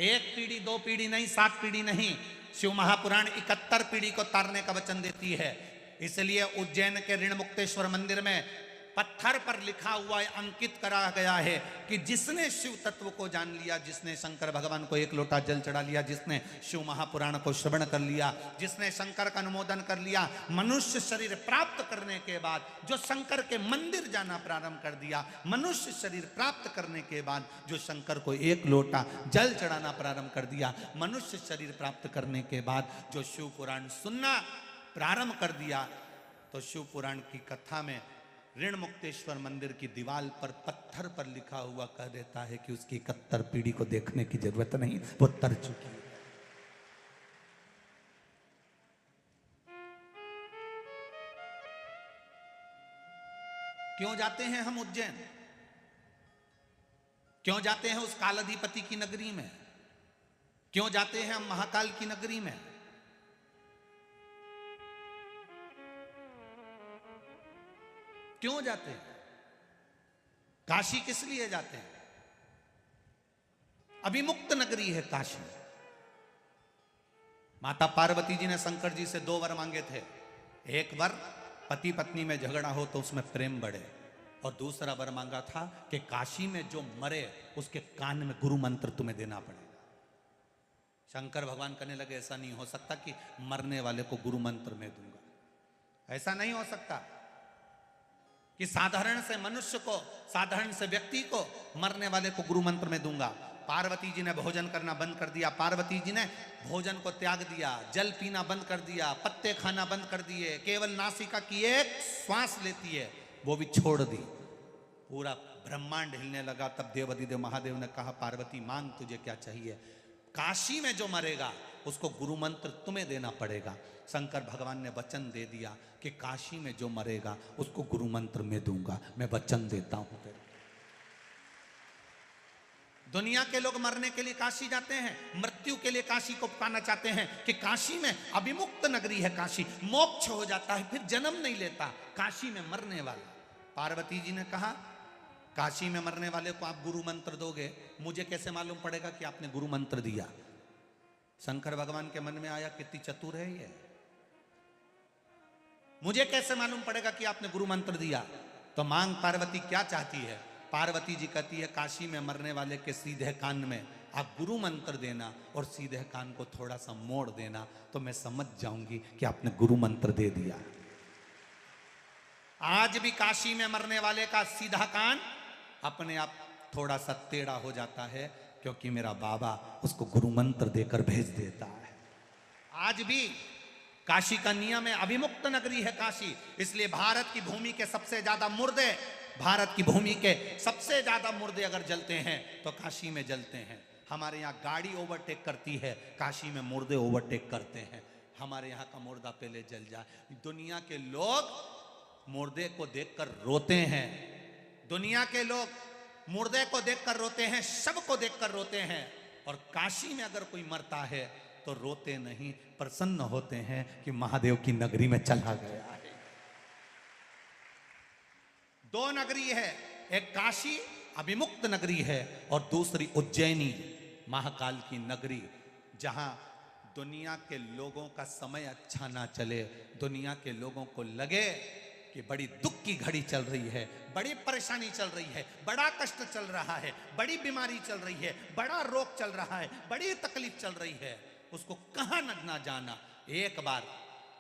1 पीढ़ी 2 पीढ़ी नहीं, 7 पीढ़ी नहीं, शिव महापुराण 71 पीढ़ी को तारने का वचन देती है। इसलिए उज्जैन के ऋण मुक्तेश्वर मंदिर में पत्थर पर लिखा हुआ है, अंकित करा गया है कि जिसने शिव तत्व को जान लिया, जिसने शंकर भगवान को 1 लोटा जल चढ़ा लिया, जिसने शिव महापुराण को श्रवण कर लिया, जिसने शंकर का अनुमोदन कर लिया, मनुष्य शरीर प्राप्त करने के बाद जो शंकर के मंदिर जाना प्रारंभ कर दिया, मनुष्य शरीर प्राप्त करने के बाद जो शंकर को 1 लोटा जल चढ़ाना प्रारंभ कर दिया, मनुष्य शरीर प्राप्त करने के बाद जो शिव पुराण सुनना प्रारंभ कर दिया, तो शिव पुराण की कथा में ऋण मुक्तेश्वर मंदिर की दीवार पर पत्थर पर लिखा हुआ कह देता है कि उसकी 71 पीढ़ी को देखने की जरूरत नहीं, वो तर चुकी है। क्यों जाते हैं हम उज्जैन? क्यों जाते हैं उस कालाधिपति की नगरी में? क्यों जाते हैं हम महाकाल की नगरी में? क्यों जाते हैं? काशी किस लिए जाते हैं? अभिमुक्त नगरी है काशी। माता पार्वती जी ने शंकर जी से 2 वर मांगे थे। एक वर पति पत्नी में झगड़ा हो तो उसमें प्रेम बढ़े, और दूसरा वर मांगा था कि काशी में जो मरे उसके कान में गुरु मंत्र तुम्हें देना पड़ेगा। शंकर भगवान कहने लगे ऐसा नहीं हो सकता कि मरने वाले को गुरु मंत्र में दूंगा। ऐसा नहीं हो सकता कि साधारण से मनुष्य को, साधारण से व्यक्ति को, मरने वाले को गुरु मंत्र में दूंगा। पार्वती जी ने भोजन करना बंद कर दिया, पार्वती जी ने भोजन को त्याग दिया, जल पीना बंद कर दिया, पत्ते खाना बंद कर दिए, केवल नासिका की एक श्वास लेती है वो भी छोड़ दी। पूरा ब्रह्मांड हिलने लगा। तब देवाधिदेव महादेव ने कहा पार्वती मांग तुझे क्या चाहिए? काशी में जो मरेगा उसको गुरु मंत्र तुम्हें देना पड़ेगा। शंकर भगवान ने वचन दे दिया कि काशी में जो मरेगा उसको गुरु मंत्र में दूंगा, मैं वचन देता हूं तेरे। दुनिया के लोग मरने के लिए काशी जाते हैं, मृत्यु के लिए काशी को पाना चाहते हैं कि काशी में अभिमुक्त नगरी है, काशी मोक्ष हो जाता है, फिर जन्म नहीं लेता, काशी में मरने वाला। पार्वती जी ने कहा काशी में मरने वाले को आप गुरु मंत्र दोगे, मुझे कैसे मालूम पड़ेगा कि आपने गुरु मंत्र दिया? शंकर भगवान के मन में आया कितनी चतुर है ये, मुझे कैसे मालूम पड़ेगा कि आपने गुरु मंत्र दिया? तो मांग पार्वती क्या चाहती है? पार्वती जी कहती है काशी में मरने वाले के सीधे कान में आप गुरु मंत्र देना और सीधे कान को थोड़ा सा मोड़ देना, तो मैं समझ जाऊंगी कि आपने गुरु मंत्र दे दिया। आज भी काशी में मरने वाले का सीधा कान अपने आप थोड़ा सा टेढ़ा हो जाता है, क्योंकि मेरा बाबा उसको गुरु मंत्र देकर भेज देता है। आज भी काशी का नियम है, अभिमुक्त नगरी है काशी। इसलिए भारत की भूमि के सबसे ज्यादा मुर्दे, भारत की भूमि के सबसे ज्यादा मुर्दे अगर जलते हैं तो काशी में जलते हैं। हमारे यहाँ गाड़ी ओवरटेक करती है, काशी में मुर्दे ओवरटेक करते हैं। हमारे यहाँ का मुर्दा पहले जल जाए। दुनिया के लोग मुर्दे को देखकर रोते हैं, दुनिया के लोग मुर्दे को देखकर रोते हैं, शव को देखकर रोते हैं। और काशी में अगर कोई मरता है तो रोते नहीं, प्रसन्न होते हैं कि महादेव की नगरी में चला गया है। 2 नगरी है, एक काशी अभिमुक्त नगरी है और दूसरी उज्जैनी महाकाल की नगरी, जहां दुनिया के लोगों का समय अच्छा ना चले, दुनिया के लोगों को लगे कि बड़ी दुख की घड़ी चल रही है, बड़ी परेशानी चल रही है, बड़ा कष्ट चल रहा है, बड़ी बीमारी चल रही है, बड़ा रोग चल रहा है, बड़ी तकलीफ चल रही है, उसको कहां ना जाना। एक बार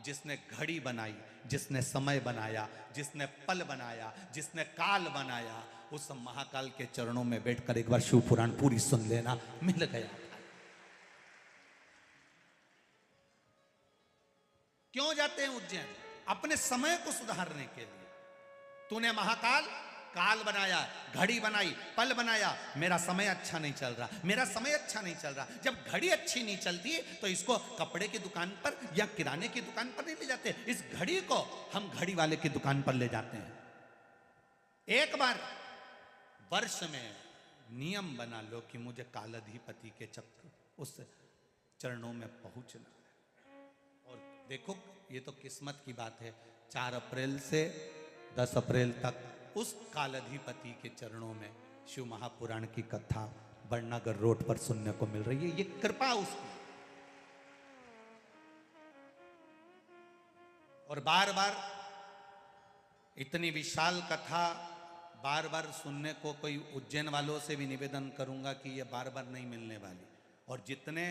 जिसने घड़ी बनाई, जिसने समय बनाया, जिसने पल बनाया, जिसने काल बनाया, उस महाकाल के चरणों में बैठकर एक बार शिव पुराण पूरी सुन लेना, मिल गया। क्यों जाते हैं उज्जैन? अपने समय को सुधारने के लिए। तूने महाकाल काल बनाया, घड़ी बनाई, पल बनाया, मेरा समय अच्छा नहीं चल रहा, मेरा समय अच्छा नहीं चल रहा। जब घड़ी अच्छी नहीं चलती तो इसको कपड़े की दुकान पर या किराने की दुकान पर नहीं ले जाते, इस घड़ी को हम घड़ी वाले की दुकान पर ले जाते हैं। एक बार वर्ष में नियम बना लो कि मुझे कालाधिपति के चक्र उस चरणों में पहुंचना है। और देखो ये तो किस्मत की बात है, 4 अप्रैल से 10 अप्रैल तक उस कालाधिपति के चरणों में शिव महापुराण की कथा बड़नगर रोड पर सुनने को मिल रही है। ये कृपा उसकी। और बार बार इतनी विशाल कथा बार बार सुनने को, कोई उज्जैन वालों से भी निवेदन करूंगा कि ये बार बार नहीं मिलने वाली। और जितने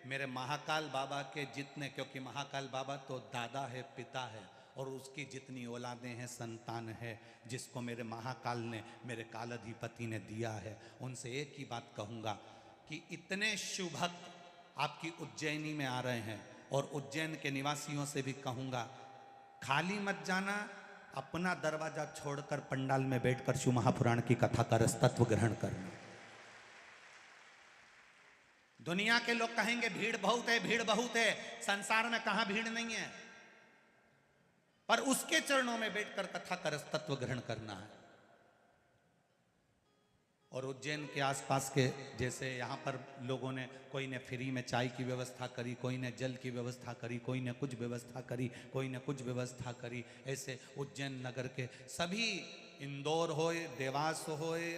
मेरे महाकाल बाबा के जितने, क्योंकि महाकाल बाबा तो दादा है, पिता है, और उसकी जितनी औलादें हैं, संतान है, जिसको मेरे महाकाल ने, मेरे कालाधिपति ने दिया है, उनसे एक ही बात कहूँगा कि इतने शिव भक्त आपकी उज्जैनी में आ रहे हैं, और उज्जैन के निवासियों से भी कहूँगा खाली मत जाना, अपना दरवाजा छोड़कर पंडाल में बैठकर शिव महापुराण की कथा का रसतत्व ग्रहण करना। दुनिया के लोग कहेंगे भीड़ बहुत है, भीड़ बहुत है, संसार में कहां भीड़ नहीं है, पर उसके चरणों में बैठकर कथा का रसतत्व ग्रहण करना है। और उज्जैन के आसपास के, जैसे यहाँ पर लोगों ने, कोई ने फ्री में चाय की व्यवस्था करी, कोई ने जल की व्यवस्था करी, कोई ने कुछ व्यवस्था करी, कोई ने कुछ व्यवस्था करी, ऐसे उज्जैन नगर के सभी इंदौर होए, देवास होए,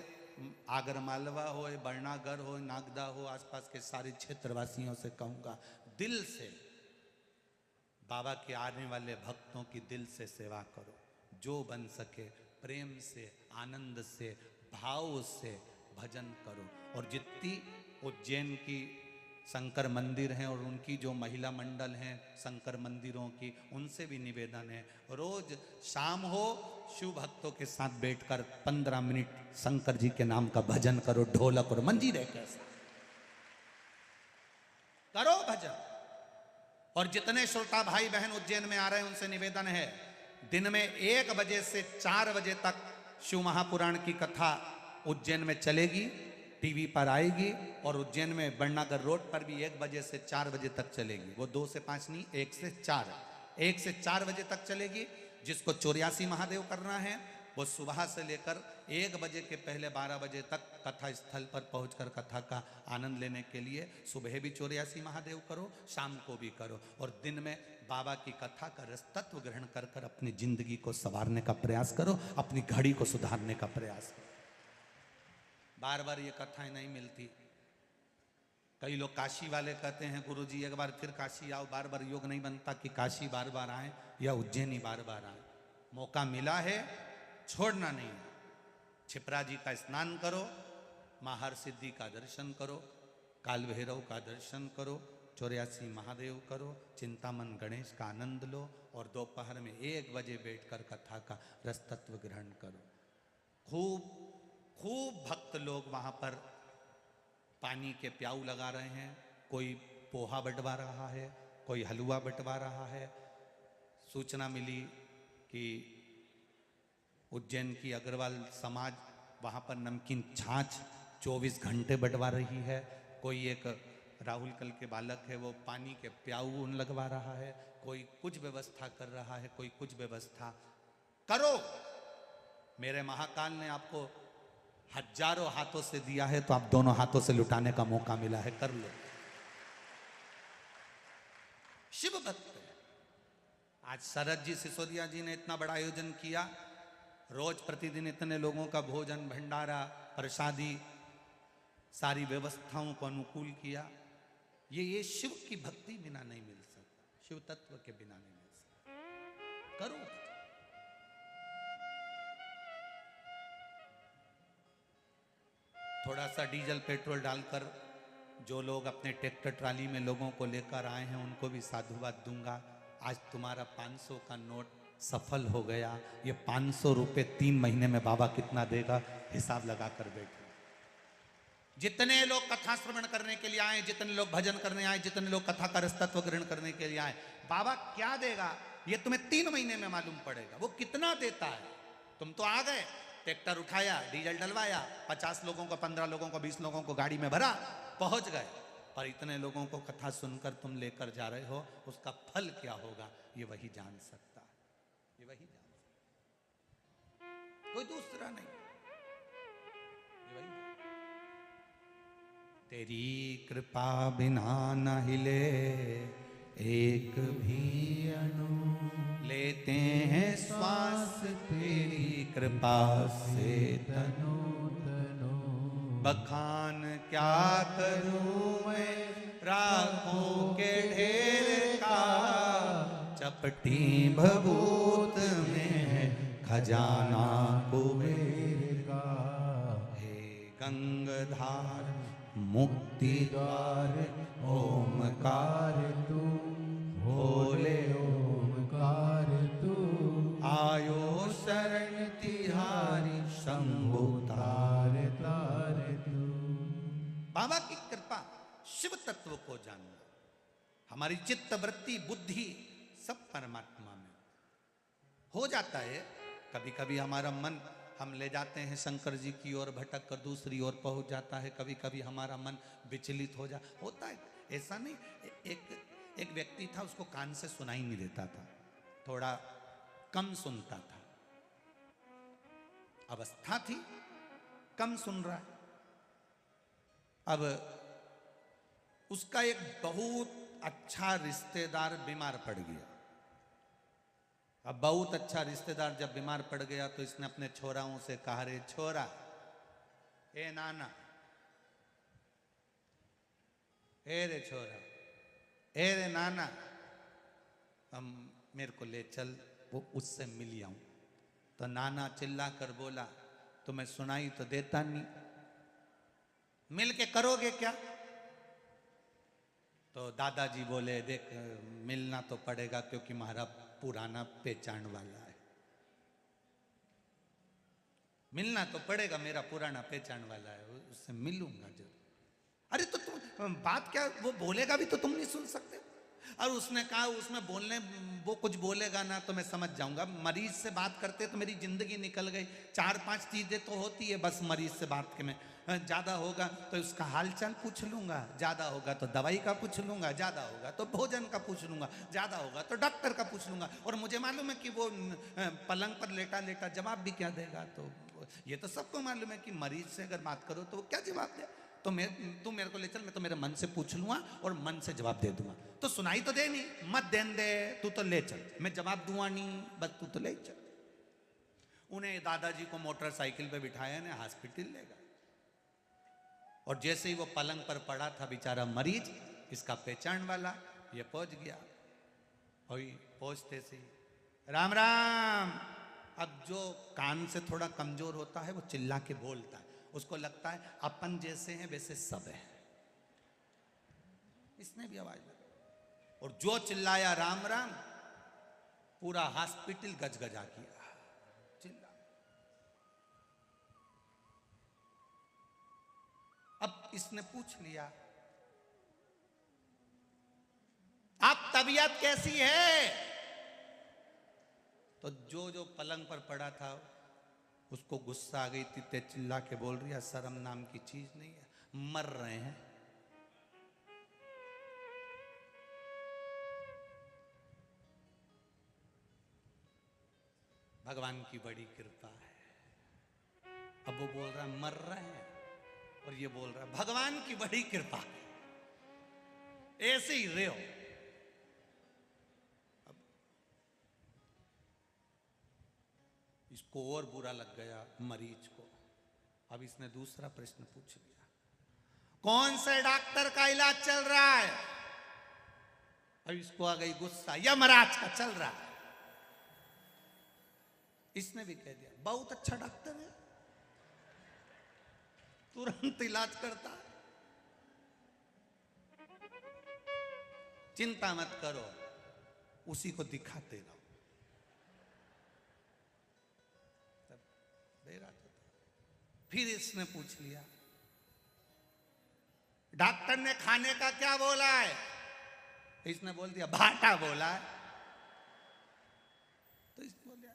आगर मालवा होए, बरनागर हो, नागदा हो, आसपास के सारे क्षेत्रवासियों से कहूँगा, दिल से बाबा के आने वाले भक्तों की दिल से सेवा करो, जो बन सके प्रेम से, आनंद से, भाव से भजन करो। और जितनी उज्जैन की शंकर मंदिर हैं और उनकी जो महिला मंडल हैं शंकर मंदिरों की, उनसे भी निवेदन है, रोज शाम हो शिव भक्तों के साथ बैठकर 15 मिनट शंकर जी के नाम का भजन करो, ढोलक और मंजीरे के साथ करो भजन। और जितने श्रोता भाई बहन उज्जैन में आ रहे हैं उनसे निवेदन है, दिन में 1 बजे से 4 बजे तक शिव महापुराण की कथा उज्जैन में चलेगी, टीवी पर आएगी। और उज्जैन में बड़नागर रोड पर भी 1 बजे से 4 बजे तक चलेगी। वो 2 से 5 नहीं, 1 से 4, 1 से 4 बजे तक चलेगी। जिसको 84 महादेव करना है वो सुबह से लेकर 1 बजे के पहले 12 बजे तक कथा स्थल पर पहुंचकर कथा का आनंद लेने के लिए सुबह भी 84 महादेव करो, शाम को भी करो। और दिन में बाबा की कथा का रस तत्व ग्रहण कर कर अपनी जिंदगी को संवारने का प्रयास करो, अपनी घड़ी को सुधारने का प्रयास करो। बार बार ये कथाएं नहीं मिलती। कई लोग काशी वाले कहते हैं गुरुजी एक बार फिर काशी आओ, बार बार योग नहीं बनता कि काशी बार बार आए या उज्जैनी बार बार आए। मौका मिला है, छोड़ना नहीं। छिपरा जी का स्नान करो, महार सिद्धि का दर्शन करो, काल भैरव का दर्शन करो, 84 महादेव करो, चिंतामन गणेश का आनंद लो और दोपहर में 1 बजे बैठकर कथा का रस तत्व ग्रहण करो। खूब खूब भक्त लोग वहाँ पर पानी के प्याऊ लगा रहे हैं, कोई पोहा बंटवा रहा है, कोई हलवा बंटवा रहा है। सूचना मिली कि उज्जैन की अग्रवाल समाज वहाँ पर नमकीन छाछ 24 घंटे बंटवा रही है। कोई एक राहुल कल के बालक है वो पानी के प्याऊ लगवा रहा है, कोई कुछ व्यवस्था कर रहा है, कोई कुछ व्यवस्था करो। मेरे महाकाल ने आपको हजारों हाथों से दिया है तो आप दोनों हाथों से लुटाने का मौका मिला है, कर लो। शिव भक्त आज शरद जी सिसोदिया जी ने इतना बड़ा आयोजन किया, रोज प्रतिदिन इतने लोगों का भोजन भंडारा प्रसादी सारी व्यवस्थाओं को अनुकूल किया। ये शिव की भक्ति बिना नहीं मिल सकता, शिव तत्व के बिना नहीं मिल सकता। करो। थोड़ा सा डीजल पेट्रोल डालकर जो लोग अपने ट्रैक्टर ट्राली में लोगों को लेकर आए हैं उनको भी साधुवाद दूंगा। आज तुम्हारा 500 का नोट सफल हो गया। ये 500 रुपये 3 महीने में बाबा कितना देगा हिसाब लगा कर बैठो। जितने लोग कथा श्रवण करने के लिए आए, जितने लोग भजन करने आए, जितने लोग कथा का रस तत्व ग्रहण करने के लिए आए, बाबा क्या देगा ये तुम्हें 3 महीने में मालूम पड़ेगा। वो कितना देता है। तुम तो आ गए, ट्रैक्टर उठाया, डीजल डलवाया, 50 लोगों को, 15 लोगों को, 20 लोगों को गाड़ी में भरा, पहुंच गए। पर इतने लोगों को कथा सुनकर तुम लेकर जा रहे हो, उसका फल क्या होगा ये वही जान सकता है, ये वही जान सकता है, कोई दूसरा नहीं, ये वही। तेरी कृपा बिना न हिले एक भी अणु, लेते हैं श्वास तेरी कृपा से तनु तनु। बखान क्या करूं मैं राखों के ढेर का, चपटी भभूत में है खजाना कुबेर का। हे गंगाधार मुक्ति द्वार ओमकार तू, भोले ओमकार तू। आयो शरण तिहारी शंभु तार तार तू। बाबा की कृपा, शिव तत्व को जानना, हमारी चित्त वृत्ति बुद्धि सब परमात्मा में हो जाता है। कभी कभी हमारा मन हम ले जाते हैं शंकर जी की ओर, भटक कर दूसरी ओर पहुंच जाता है। कभी कभी हमारा मन विचलित होता है। ऐसा नहीं, एक व्यक्ति था, उसको कान से सुनाई नहीं देता था, थोड़ा कम सुनता था, अवस्था थी, कम सुन रहा है। अब उसका एक बहुत अच्छा रिश्तेदार बीमार पड़ गया। अब बहुत अच्छा रिश्तेदार जब बीमार पड़ गया तो इसने अपने छोराओं से कहा, रे छोरा, ए नाना, ए रे छोरा, ए रे नाना, हम मेरे को ले चल, वो उससे मिल आऊं। तो नाना चिल्ला कर बोला, तुम्हें सुनाई तो देता नहीं, मिल के करोगे क्या? तो दादाजी बोले, देख मिलना तो पड़ेगा क्योंकि हमारा पुराना पहचान वाला है, मिलना तो पड़ेगा, मेरा पुराना पहचान वाला है, उससे मिलूंगा जरूर। अरे तो तुम बात क्या, वो बोलेगा भी तो तुम नहीं सुन सकते? और उसने कहा, उसमें बोलने, वो कुछ बोलेगा ना तो मैं समझ जाऊंगा। मरीज से बात करते तो मेरी जिंदगी निकल गई। 4-5 चीजें तो होती है बस मरीज से बात के में, ज्यादा होगा तो उसका हालचाल पूछ लूंगा, ज्यादा होगा तो दवाई का पूछ लूंगा, ज्यादा होगा तो भोजन का पूछ लूंगा, ज्यादा होगा तो डॉक्टर का पूछ लूंगा। और मुझे मालूम है कि वो पलंग पर लेटा लेटा जवाब भी क्या देगा। तो ये तो सबको मालूम है कि मरीज से अगर बात करो तो वो क्या जवाब दे। तो तू मेरे को ले चल, मैं तो मेरे मन से पूछ लूंगा और मन से जवाब दे दूंगा। तो सुनाई तो दे नहीं, मत देन दे, तू तो ले चल, मैं जवाब दूंगा नहीं, बस तू तो ले चल। उन्हें दादाजी को मोटरसाइकिल पे बिठाया ने हॉस्पिटल ले गए। और जैसे ही वो पलंग पर पड़ा था बेचारा मरीज, इसका पहचान वाला ये पहुंच गया। और पहुंचते से राम राम। अब जो कान से थोड़ा कमजोर होता है वो चिल्ला के बोलता है, उसको लगता है अपन जैसे हैं वैसे सब है, इसने भी आवाज लगाई। और जो चिल्लाया राम राम, पूरा हॉस्पिटल गजगजा किया, चिल्ला। अब इसने पूछ लिया, आप तबीयत कैसी है? तो जो पलंग पर पड़ा था उसको गुस्सा आ गई थी, ते चिल्ला के बोल रही है, शर्म नाम की चीज नहीं है, मर रहे हैं। भगवान की बड़ी कृपा है। अब वो बोल रहा है मर रहे हैं, और ये बोल रहा है भगवान की बड़ी कृपा है, ऐसे ही रहो। अब इसको और बुरा लग गया मरीज को। अब इसने दूसरा प्रश्न पूछ लिया, कौन से डॉक्टर का इलाज चल रहा है? अब इसको आ गई गुस्सा, यमराज का चल रहा है। इसने भी कह दिया, बहुत अच्छा डॉक्टर है, तुरंत इलाज करता है, चिंता मत करो, उसी को दिखाते रहो। तब दे रहा था। फिर इसने पूछ लिया, डॉक्टर ने खाने का क्या बोला है? इसने बोल दिया भाटा बोला है। तो इसने बोल दिया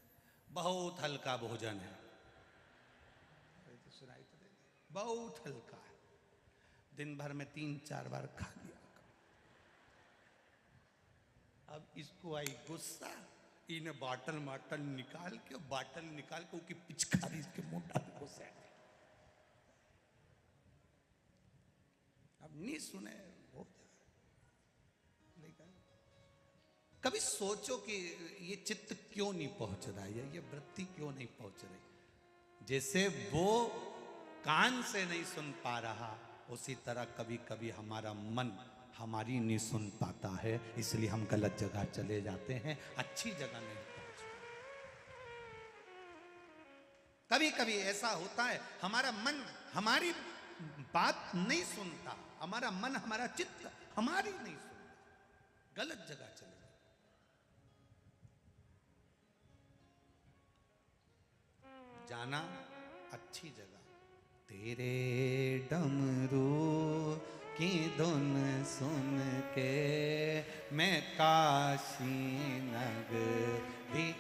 बहुत हल्का भोजन है। तो सुनाई तो दे, बहुत हल्का है, दिन भर में 3-4 बार खा लिया। अब इसको आई गुस्सा, इन्हें बाटल निकाल के उसकी पिचकारी इसके मुंह डाल को से। अब नहीं सुने हो जाए। लेकिन कभी सोचो कि ये चित्त क्यों नहीं पहुंच रहा है, ये वृत्ति क्यों नहीं पहुंच रही। जैसे वो कान से नहीं सुन पा रहा, उसी तरह कभी कभी हमारा मन हमारी नहीं सुन पाता है, इसलिए हम गलत जगह चले जाते हैं, अच्छी जगह नहीं पहुंच। कभी कभी ऐसा होता है, हमारा मन हमारी बात नहीं सुनता, हमारा मन हमारा चित्त हमारी नहीं सुनता, गलत जगह चले जाना अच्छी जगह। तेरे डमरू की धुन सुन के मैं काशी नगरी